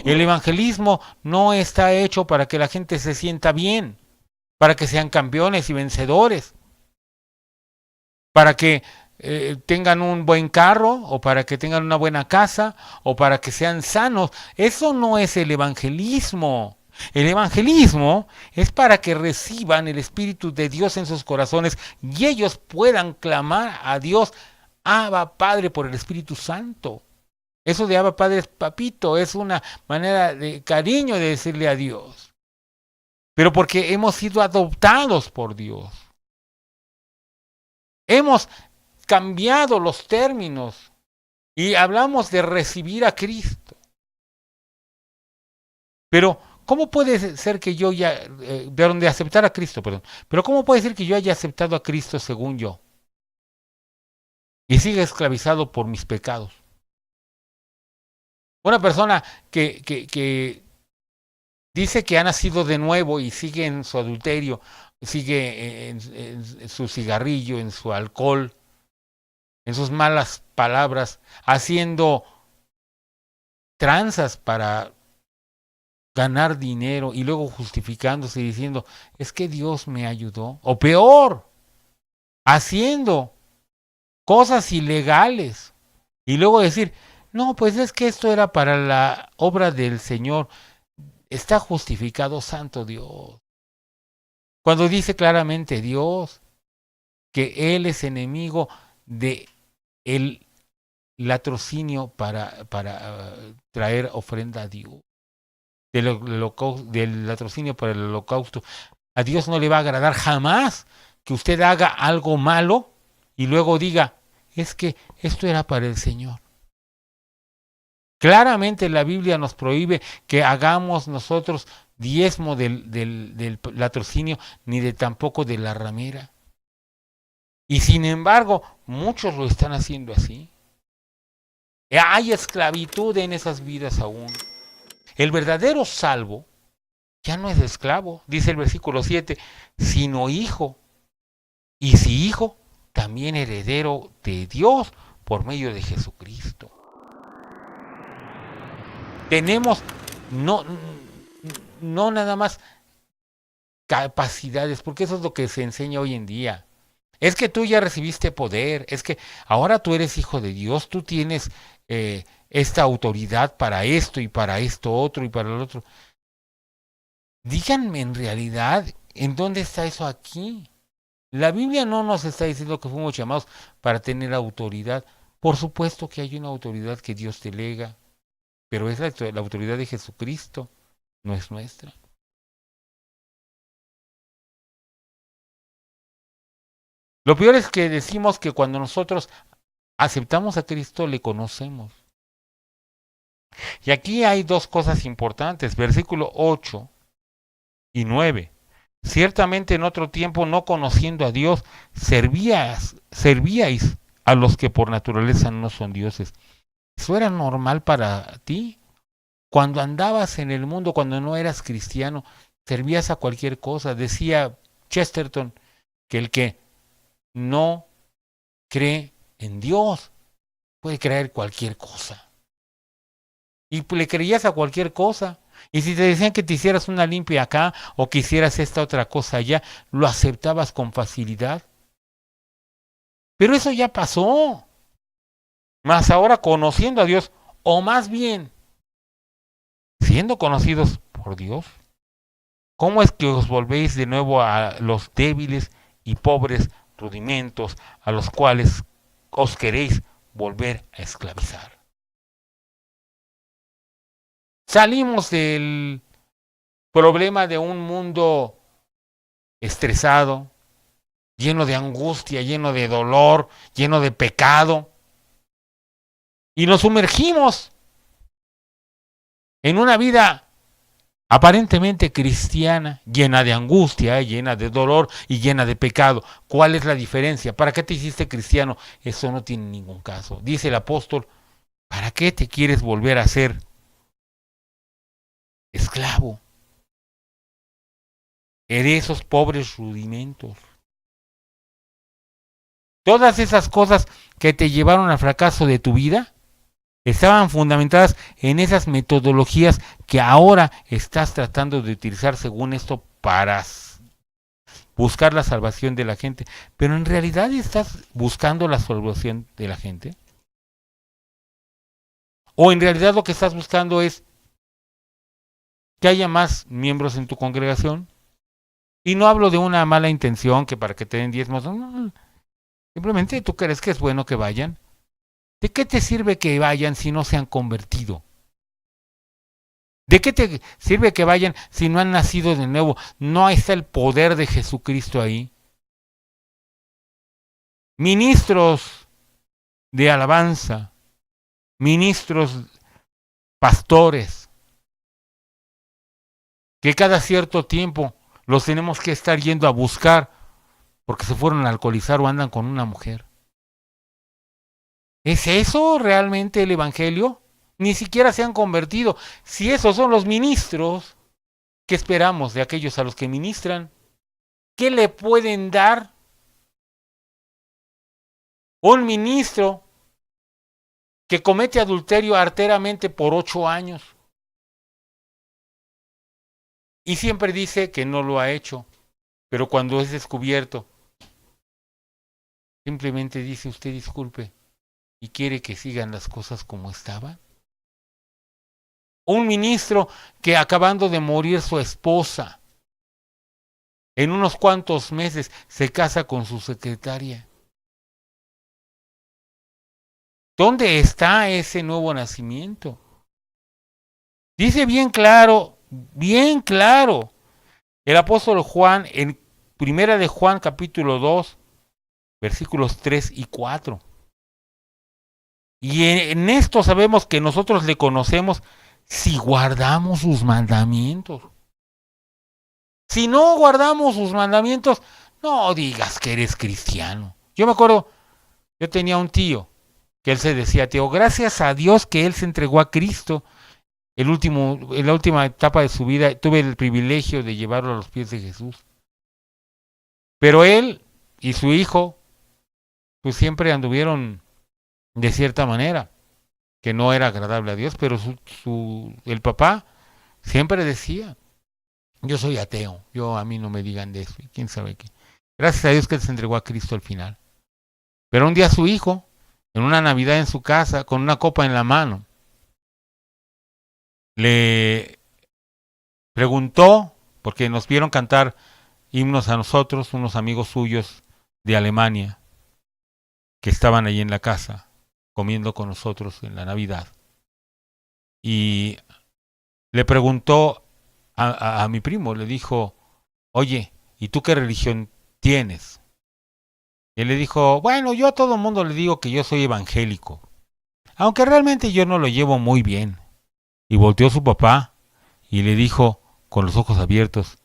El evangelismo no está hecho para que la gente se sienta bien, para que sean campeones y vencedores, para que tengan un buen carro, o para que tengan una buena casa, o para que sean sanos. Eso no es el evangelismo. El evangelismo es para que reciban el Espíritu de Dios en sus corazones y ellos puedan clamar a Dios, Abba Padre, por el Espíritu Santo. Eso de Abba Padre es papito, es una manera de cariño de decirle a Dios. Pero porque hemos sido adoptados por Dios. Hemos cambiado los términos y hablamos de recibir a Cristo. Pero ¿cómo puede ser que yo ya, de aceptar a Cristo, perdón, pero cómo puede ser que yo haya aceptado a Cristo según yo y siga esclavizado por mis pecados? Una persona que dice que ha nacido de nuevo y sigue en su adulterio, sigue en su cigarrillo, en su alcohol, en sus malas palabras, haciendo tranzas para ganar dinero y luego justificándose y diciendo, es que Dios me ayudó. O peor, haciendo cosas ilegales y luego decir, no, pues es que esto era para la obra del Señor. Está justificado, santo Dios. Cuando dice claramente Dios que Él es enemigo de el latrocinio para traer ofrenda a Dios. Del latrocinio para el holocausto. A Dios no le va a agradar jamás que usted haga algo malo y luego diga, es que esto era para el Señor. Claramente la Biblia nos prohíbe que hagamos nosotros diezmo del latrocinio, ni de tampoco de la ramera. Y sin embargo, muchos lo están haciendo así. Hay esclavitud en esas vidas aún. El verdadero salvo ya no es esclavo, dice el versículo 7, sino hijo. Y si hijo, también heredero de Dios por medio de Jesucristo. Tenemos no nada más capacidades, porque eso es lo que se enseña hoy en día. Es que tú ya recibiste poder, es que ahora tú eres hijo de Dios, tú tienes esta autoridad para esto y para esto otro y para el otro. Díganme en realidad, ¿en dónde está eso aquí? La Biblia no nos está diciendo que fuimos llamados para tener autoridad. Por supuesto que hay una autoridad que Dios delega, pero es la autoridad de Jesucristo, no es nuestra. Lo peor es que decimos que cuando nosotros aceptamos a Cristo, le conocemos. Y aquí hay dos cosas importantes, versículo 8 y 9. Ciertamente en otro tiempo, no conociendo a Dios, servíais a los que por naturaleza no son dioses. ¿Eso era normal para ti? Cuando andabas en el mundo, cuando no eras cristiano, servías a cualquier cosa. Decía Chesterton que el que no cree en Dios puede creer cualquier cosa. Y le creías a cualquier cosa. Y si te decían que te hicieras una limpia acá o que hicieras esta otra cosa allá, lo aceptabas con facilidad. Pero eso ya pasó. Más ahora conociendo a Dios, o más bien siendo conocidos por Dios, ¿cómo es que os volvéis de nuevo a los débiles y pobres rudimentos a los cuales os queréis volver a esclavizar? Salimos del problema de un mundo estresado, lleno de angustia, lleno de dolor, lleno de pecado. Y nos sumergimos en una vida aparentemente cristiana, llena de angustia, llena de dolor y llena de pecado. ¿Cuál es la diferencia? ¿Para qué te hiciste cristiano? Eso no tiene ningún caso. Dice el apóstol, ¿para qué te quieres volver a ser esclavo de esos pobres rudimentos? Todas esas cosas que te llevaron al fracaso de tu vida estaban fundamentadas en esas metodologías que ahora estás tratando de utilizar según esto para buscar la salvación de la gente. Pero en realidad estás buscando la salvación de la gente. O en realidad lo que estás buscando es que haya más miembros en tu congregación. Y no hablo de una mala intención que para que te den diezmos. No. Simplemente tú crees que es bueno que vayan. ¿De qué te sirve que vayan si no se han convertido? ¿De qué te sirve que vayan si no han nacido de nuevo? No está el poder de Jesucristo ahí. Ministros de alabanza, ministros, pastores, que cada cierto tiempo los tenemos que estar yendo a buscar porque se fueron a alcoholizar o andan con una mujer. ¿Es eso realmente el evangelio? Ni siquiera se han convertido. Si esos son los ministros, ¿qué esperamos de aquellos a los que ministran? ¿Qué le pueden dar? Un ministro que comete adulterio arteramente por 8 años y siempre dice que no lo ha hecho, pero cuando es descubierto, simplemente dice usted disculpe y quiere que sigan las cosas como estaban. Un ministro que acabando de morir su esposa, en unos cuantos meses se casa con su secretaria. ¿Dónde está ese nuevo nacimiento? Dice bien claro, el apóstol Juan en Primera de Juan capítulo 2, versículos 3 y 4. Y en esto sabemos que nosotros le conocemos si guardamos sus mandamientos. Si no guardamos sus mandamientos, no digas que eres cristiano. Yo me acuerdo, yo tenía un tío que él se decía, tío, gracias a Dios que él se entregó a Cristo. En la última etapa de su vida tuve el privilegio de llevarlo a los pies de Jesús. Pero él y su hijo, pues siempre anduvieron de cierta manera, que no era agradable a Dios, pero el papá siempre decía, yo soy ateo, a mí no me digan de eso, y quién sabe qué. Gracias a Dios que él se entregó a Cristo al final. Pero un día su hijo, en una Navidad en su casa, con una copa en la mano, le preguntó, porque nos vieron cantar himnos a nosotros, unos amigos suyos de Alemania, que estaban allí en la casa, comiendo con nosotros en la Navidad. Y le preguntó a mi primo, le dijo, oye, ¿y tú qué religión tienes? Y él le dijo, bueno, yo a todo el mundo le digo que yo soy evangélico, aunque realmente yo no lo llevo muy bien. Y volteó su papá y le dijo, con los ojos abiertos,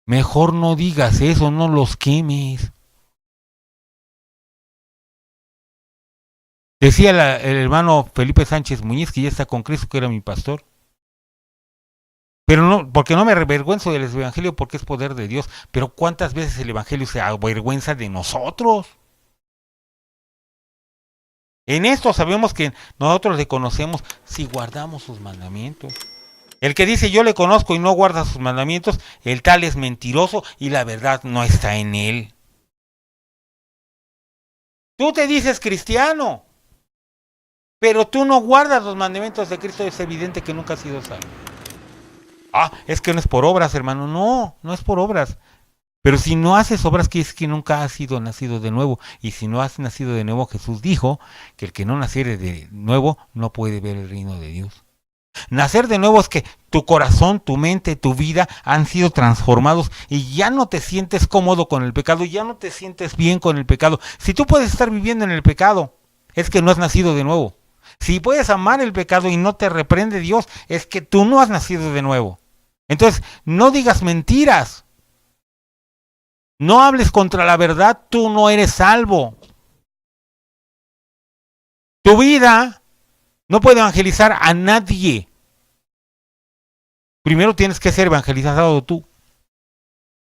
mejor no digas eso, no los quemes. Decía el hermano Felipe Sánchez Muñiz, que ya está con Cristo, que era mi pastor. Pero no, porque no me avergüenzo del evangelio, porque es poder de Dios. Pero ¿cuántas veces el evangelio se avergüenza de nosotros? En esto sabemos que nosotros le conocemos si guardamos sus mandamientos. El que dice yo le conozco y no guarda sus mandamientos, el tal es mentiroso y la verdad no está en él. Tú te dices cristiano, pero tú no guardas los mandamientos de Cristo, es evidente que nunca has sido salvo. Es que no es por obras, hermano. No es por obras. Pero si no haces obras, que es que nunca has sido nacido de nuevo. Y si no has nacido de nuevo, Jesús dijo que el que no naciere de nuevo no puede ver el reino de Dios. Nacer de nuevo es que tu corazón, tu mente, tu vida han sido transformados y ya no te sientes cómodo con el pecado, ya no te sientes bien con el pecado. Si tú puedes estar viviendo en el pecado, es que no has nacido de nuevo. Si puedes amar el pecado y no te reprende Dios, es que tú no has nacido de nuevo. Entonces, no digas mentiras. No hables contra la verdad, tú no eres salvo. Tu vida no puede evangelizar a nadie. Primero tienes que ser evangelizado tú.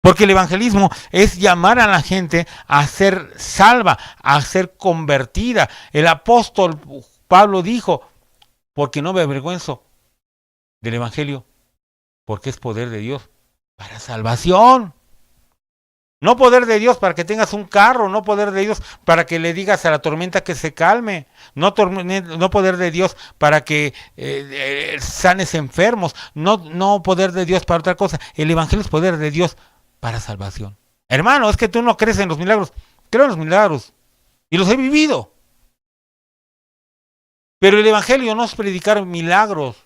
Porque el evangelismo es llamar a la gente a ser salva, a ser convertida. El apóstol Pablo dijo, porque no me avergüenzo del evangelio, porque es poder de Dios para salvación. No poder de Dios para que tengas un carro, no poder de Dios para que le digas a la tormenta que se calme, no poder de Dios para que sanes enfermos, no poder de Dios para otra cosa. El evangelio es poder de Dios para salvación. Hermano, es que tú no crees en los milagros. Creo en los milagros y los he vivido. Pero el evangelio no es predicar milagros,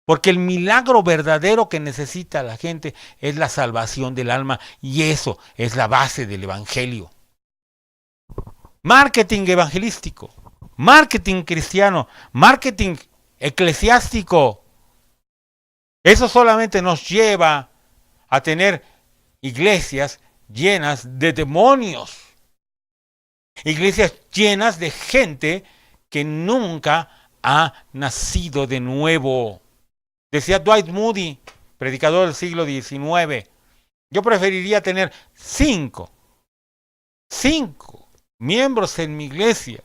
porque el milagro verdadero que necesita la gente es la salvación del alma, y eso es la base del evangelio. Marketing evangelístico, marketing cristiano, marketing eclesiástico. Eso solamente nos lleva a tener iglesias llenas de demonios. Iglesias llenas de gente que nunca ha nacido de nuevo. Decía Dwight Moody, predicador del siglo XIX, yo preferiría tener 5 miembros en mi iglesia,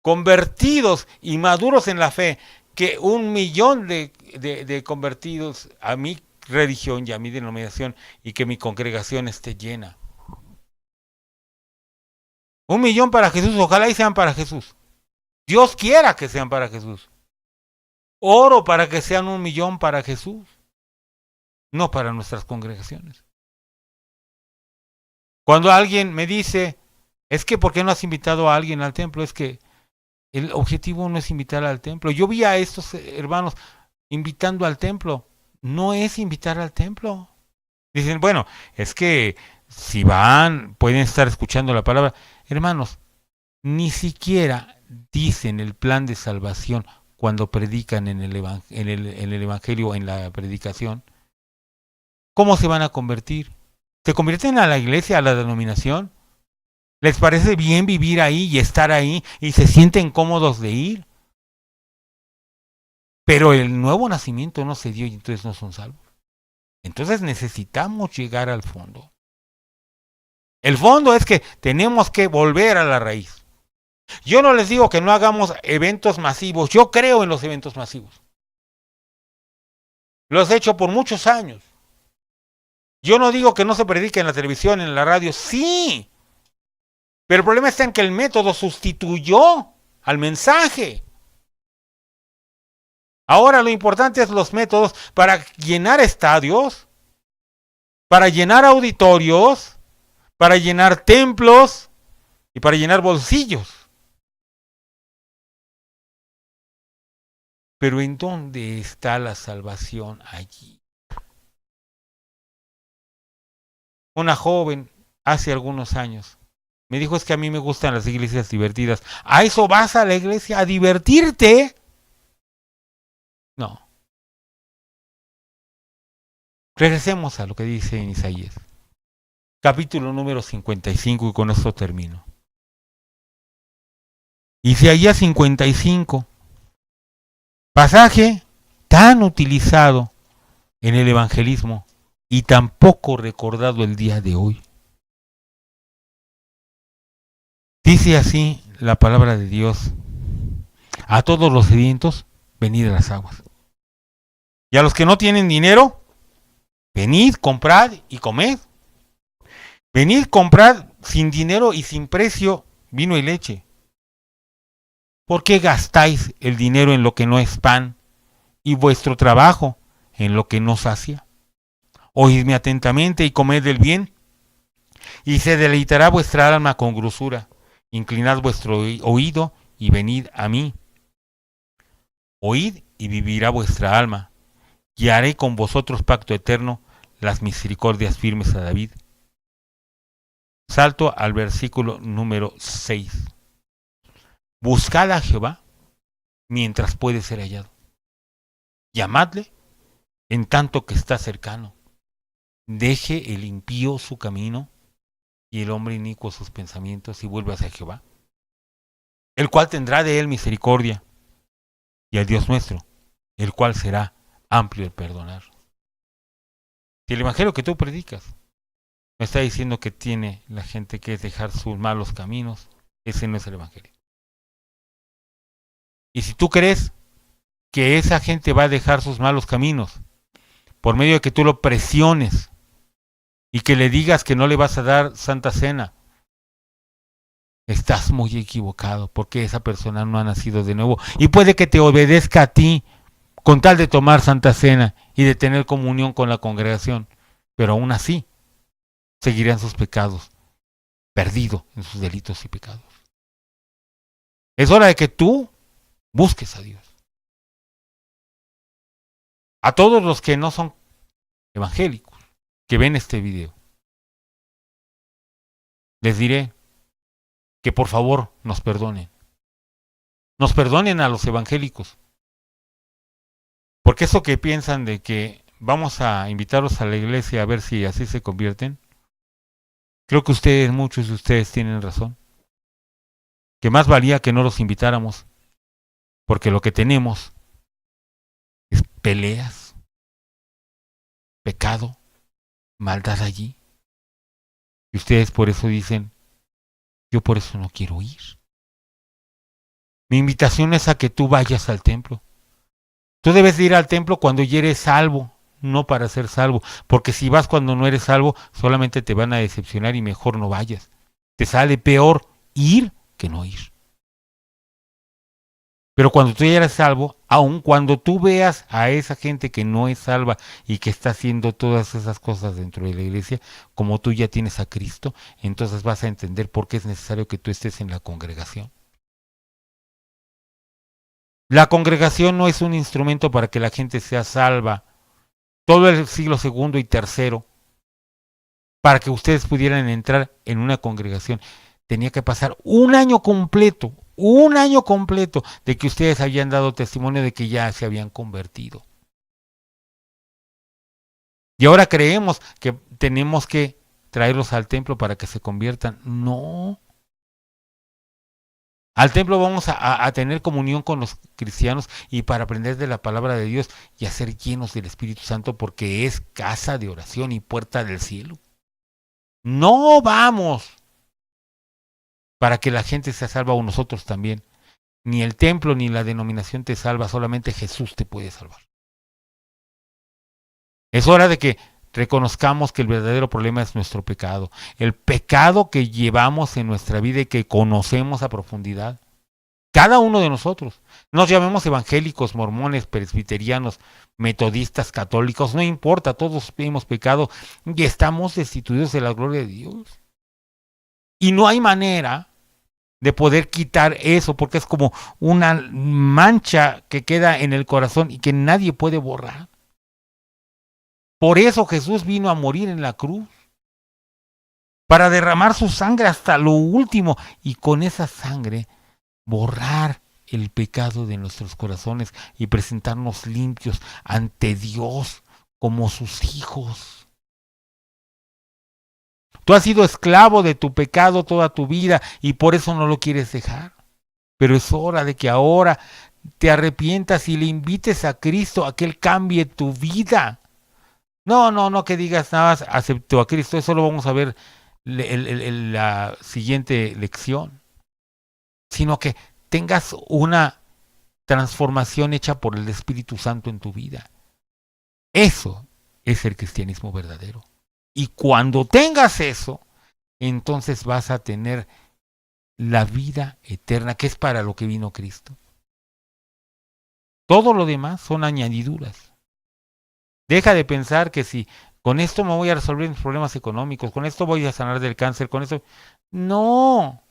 convertidos y maduros en la fe, que 1,000,000 de convertidos a mi religión y a mi denominación, y que mi congregación esté llena. 1,000,000 para Jesús, ojalá y sean para Jesús. Dios quiera que sean para Jesús. Oro para que sean 1,000,000 para Jesús, no para nuestras congregaciones. Cuando alguien me dice, es que ¿por qué no has invitado a alguien al templo? Es que el objetivo no es invitar al templo. Yo vi a estos hermanos invitando al templo. No es invitar al templo. Dicen, bueno, es que si van, pueden estar escuchando la palabra. Hermanos, ni siquiera dicen el plan de salvación cuando predican en el evangelio, en la predicación. ¿Cómo se van a convertir? ¿Se convierten a la iglesia, a la denominación? ¿Les parece bien vivir ahí y estar ahí y se sienten cómodos de ir? Pero el nuevo nacimiento no se dio y entonces no son salvos. Entonces necesitamos llegar al fondo. El fondo es que tenemos que volver a la raíz. Yo no les digo que no hagamos eventos masivos. Yo creo en los eventos masivos. Los he hecho por muchos años. Yo no digo que no se predique en la televisión, en la radio. Sí. Pero el problema está en que el método sustituyó al mensaje. Ahora lo importante es los métodos para llenar estadios, para llenar auditorios, para llenar templos y para llenar bolsillos. Pero ¿en dónde está la salvación allí? Una joven hace algunos años me dijo, es que a mí me gustan las iglesias divertidas. ¿A eso vas a la iglesia? ¿A divertirte? No. Regresemos a lo que dice en Isaías. Capítulo número 55, y con esto termino. Isaías 55. Pasaje tan utilizado en el evangelismo y tan poco recordado el día de hoy. Dice así la palabra de Dios: a todos los sedientos, venid a las aguas. Y a los que no tienen dinero, venid, comprad y comed. Venid, comprad sin dinero y sin precio vino y leche. ¿Por qué gastáis el dinero en lo que no es pan y vuestro trabajo en lo que no sacia? Oídme atentamente y comed del bien, y se deleitará vuestra alma con grosura. Inclinad vuestro oído y venid a mí. Oíd y vivirá vuestra alma, y haré con vosotros pacto eterno, las misericordias firmes a David. Salto al versículo número 6. Buscad a Jehová mientras puede ser hallado. Llamadle en tanto que está cercano. Deje el impío su camino y el hombre inicuo sus pensamientos y vuelve hacia Jehová, el cual tendrá de él misericordia, y al Dios nuestro, el cual será amplio el perdonar. Si el evangelio que tú predicas me está diciendo que tiene la gente que dejar sus malos caminos, ese no es el evangelio. Y si tú crees que esa gente va a dejar sus malos caminos por medio de que tú lo presiones y que le digas que no le vas a dar Santa Cena, estás muy equivocado, porque esa persona no ha nacido de nuevo y puede que te obedezca a ti con tal de tomar Santa Cena y de tener comunión con la congregación, pero aún así seguirá en sus pecados, perdido en sus delitos y pecados. Es hora de que tú busques a Dios. A todos los que no son evangélicos, que ven este video, les diré que por favor nos perdonen. Nos perdonen a los evangélicos. Porque eso que piensan de que vamos a invitarlos a la iglesia a ver si así se convierten, creo que ustedes, muchos de ustedes tienen razón. Que más valía que no los invitáramos, porque lo que tenemos es peleas, pecado, maldad allí. Y ustedes por eso dicen, yo por eso no quiero ir. Mi invitación es a que tú vayas al templo. Tú debes de ir al templo cuando ya eres salvo, no para ser salvo, porque si vas cuando no eres salvo, solamente te van a decepcionar y mejor no vayas. Te sale peor ir que no ir. Pero cuando tú ya eres salvo, aun cuando tú veas a esa gente que no es salva y que está haciendo todas esas cosas dentro de la iglesia, como tú ya tienes a Cristo, entonces vas a entender por qué es necesario que tú estés en la congregación. La congregación no es un instrumento para que la gente sea salva todo el siglo II y III, para que ustedes pudieran entrar en una congregación. Tenía que pasar un año completo de que ustedes habían dado testimonio de que ya se habían convertido. Y ahora creemos que tenemos que traerlos al templo para que se conviertan. No. Al templo vamos a tener comunión con los cristianos y para aprender de la palabra de Dios y a ser llenos del Espíritu Santo, porque es casa de oración y puerta del cielo. No vamos para que la gente sea salva o nosotros también. Ni el templo ni la denominación te salva, solamente Jesús te puede salvar. Es hora de que reconozcamos que el verdadero problema es nuestro pecado. El pecado que llevamos en nuestra vida y que conocemos a profundidad. Cada uno de nosotros. Nos llamemos evangélicos, mormones, presbiterianos, metodistas, católicos, no importa, todos hemos pecado y estamos destituidos de la gloria de Dios. Y no hay manera de poder quitar eso, porque es como una mancha que queda en el corazón y que nadie puede borrar. Por eso Jesús vino a morir en la cruz, para derramar su sangre hasta lo último y con esa sangre borrar el pecado de nuestros corazones y presentarnos limpios ante Dios como sus hijos. Tú has sido esclavo de tu pecado toda tu vida y por eso no lo quieres dejar. Pero es hora de que ahora te arrepientas y le invites a Cristo a que Él cambie tu vida. No que digas nada más, acepto a Cristo. Eso lo vamos a ver la siguiente lección. Sino que tengas una transformación hecha por el Espíritu Santo en tu vida. Eso es el cristianismo verdadero. Y cuando tengas eso, entonces vas a tener la vida eterna, que es para lo que vino Cristo. Todo lo demás son añadiduras. Deja de pensar que si con esto me voy a resolver mis problemas económicos, con esto voy a sanar del cáncer, con esto... No.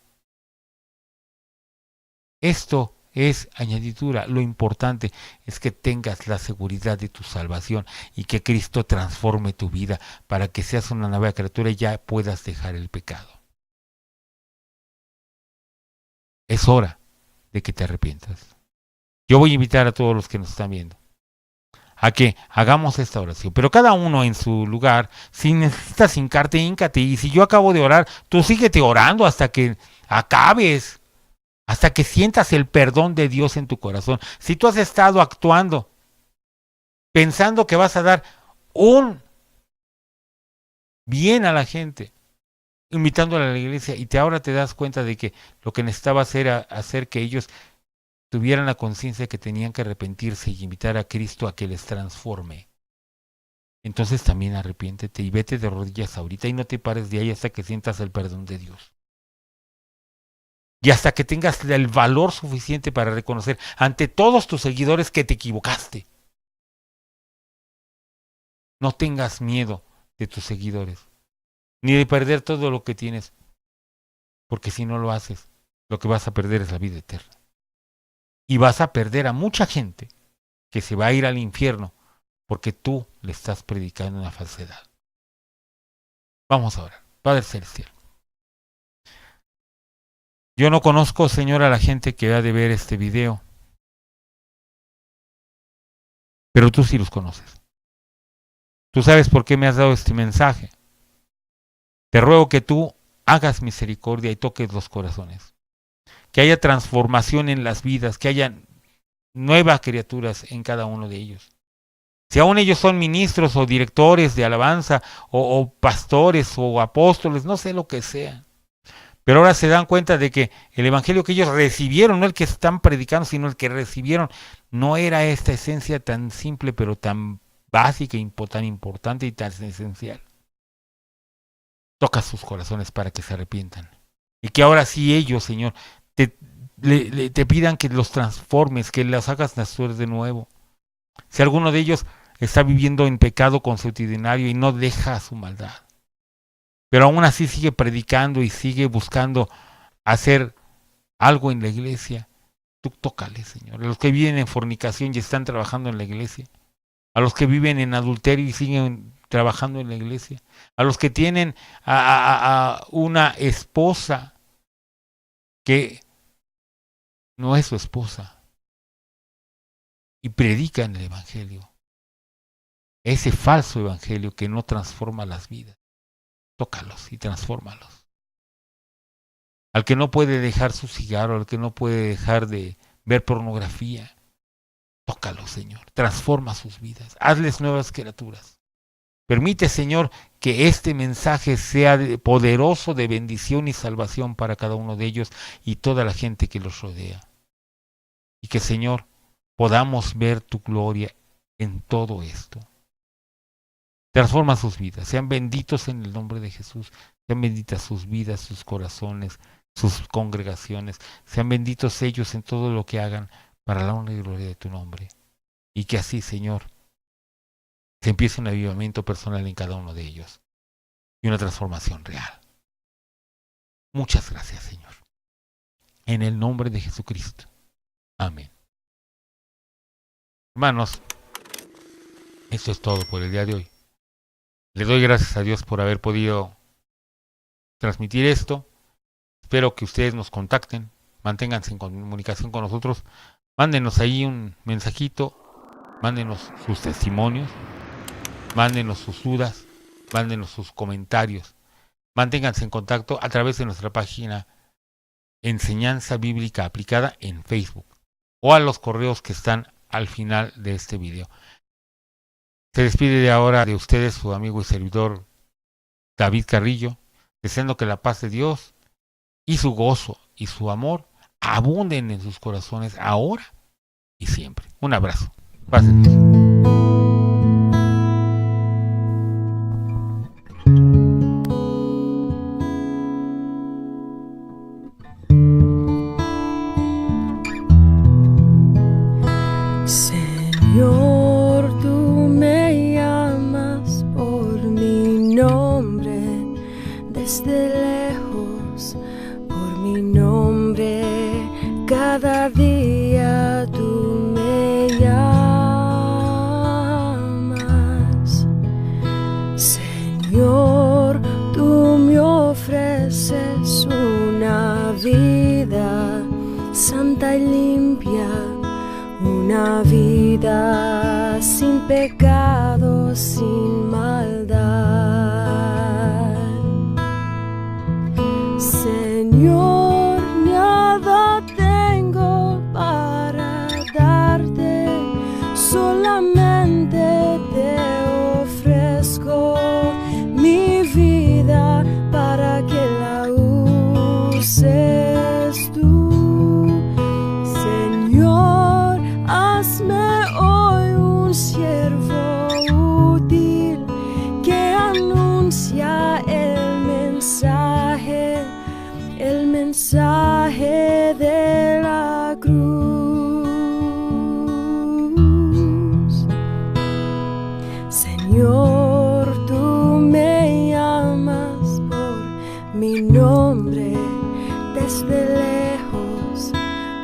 Esto es añadidura. Lo importante es que tengas la seguridad de tu salvación y que Cristo transforme tu vida para que seas una nueva criatura y ya puedas dejar el pecado. Es hora de que te arrepientas. Yo voy a invitar a todos los que nos están viendo a que hagamos esta oración, pero cada uno en su lugar. Si necesitas hincarte, híncate, y si yo acabo de orar, tú síguete orando hasta que acabes, hasta que sientas el perdón de Dios en tu corazón. Si tú has estado actuando pensando que vas a dar un bien a la gente, invitándola a la iglesia, y ahora te das cuenta de que lo que necesitabas era hacer que ellos tuvieran la conciencia de que tenían que arrepentirse y invitar a Cristo a que les transforme, entonces también arrepiéntete y vete de rodillas ahorita y no te pares de ahí hasta que sientas el perdón de Dios. Y hasta que tengas el valor suficiente para reconocer ante todos tus seguidores que te equivocaste. No tengas miedo de tus seguidores, ni de perder todo lo que tienes, porque si no lo haces, lo que vas a perder es la vida eterna. Y vas a perder a mucha gente que se va a ir al infierno porque tú le estás predicando una falsedad. Vamos a orar. Padre Celestial, yo no conozco, Señor, a la gente que ha de ver este video, pero tú sí los conoces. Tú sabes por qué me has dado este mensaje. Te ruego que tú hagas misericordia y toques los corazones. Que haya transformación en las vidas, que haya nuevas criaturas en cada uno de ellos. Si aún ellos son ministros o directores de alabanza o pastores o apóstoles, no sé lo que sean. Pero ahora se dan cuenta de que el evangelio que ellos recibieron, no el que están predicando, sino el que recibieron, no era esta esencia tan simple, pero tan básica y tan importante y tan esencial. Toca sus corazones para que se arrepientan. Y que ahora sí ellos, Señor, te pidan que los transformes, que los hagas nacer de nuevo. Si alguno de ellos está viviendo en pecado consuetudinario y no deja su maldad, pero aún así sigue predicando y sigue buscando hacer algo en la iglesia, tú tócale, Señor. A los que viven en fornicación y están trabajando en la iglesia, a los que viven en adulterio y siguen trabajando en la iglesia, a los que tienen a una esposa que no es su esposa y predican el evangelio, ese falso evangelio que no transforma las vidas. Tócalos y transfórmalos. Al que no puede dejar su cigarro, al que no puede dejar de ver pornografía, tócalos, Señor. Transforma sus vidas. Hazles nuevas criaturas. Permite, Señor, que este mensaje sea poderoso de bendición y salvación para cada uno de ellos y toda la gente que los rodea. Y que, Señor, podamos ver tu gloria en todo esto. Transforma sus vidas. Sean benditos en el nombre de Jesús. Sean benditas sus vidas, sus corazones, sus congregaciones. Sean benditos ellos en todo lo que hagan para la honra y gloria de tu nombre. Y que así, Señor, se empiece un avivamiento personal en cada uno de ellos y una transformación real. Muchas gracias, Señor. En el nombre de Jesucristo. Amén. Hermanos, esto es todo por el día de hoy. Le doy gracias a Dios por haber podido transmitir esto. Espero que ustedes nos contacten, manténganse en comunicación con nosotros, mándenos ahí un mensajito, mándenos sus testimonios, mándenos sus dudas, mándenos sus comentarios. Manténganse en contacto a través de nuestra página Enseñanza Bíblica Aplicada en Facebook o a los correos que están al final de este video. Se despide de ahora de ustedes su amigo y servidor David Carrillo, deseando que la paz de Dios y su gozo y su amor abunden en sus corazones ahora y siempre. Un abrazo. Paz de Dios. Señor, tú me llamas por mi nombre, desde lejos, por mi nombre, cada día tú me llamas. Señor, tú me ofreces una vida santa y limpia, una vida sin pecado, sin maldad. Señor, nada tengo para darte, solamente te ofrezco mi vida para que la uses tú. Señor, hazme hoy un siervo útil que anuncia el mensaje de la cruz. Señor, tú me llamas por mi nombre desde lejos,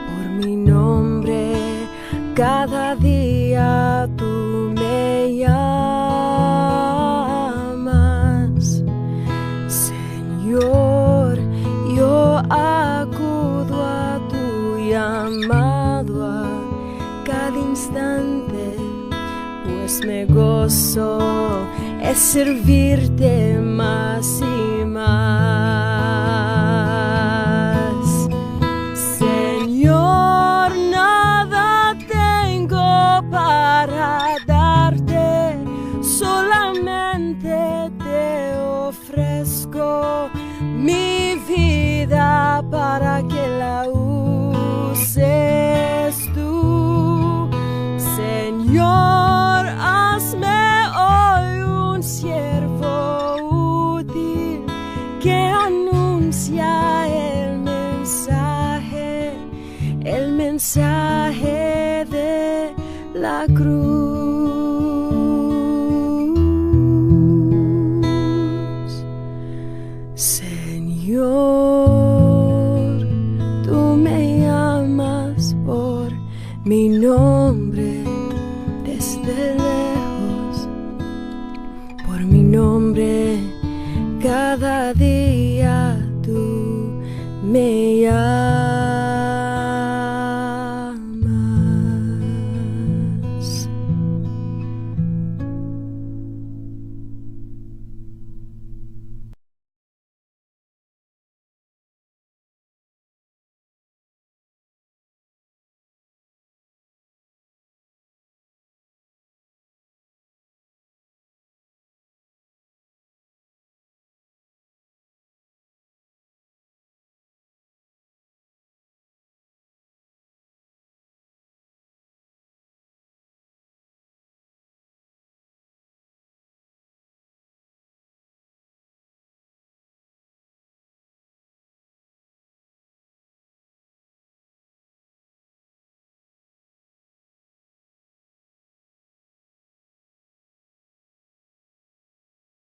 por mi nombre cada día tú me llamas. Señor, yo acudo a tu llamado a cada instante, pues me gozo es servirte más y más. Señor, nada tengo para darte, solamente te ofrezco mi vida para que la uses tú. Señor, hazme hoy un siervo útil que anuncia el mensaje de la cruz. Señor, tú me llamas por mi nombre desde lejos, por mi nombre cada día tú me llamas.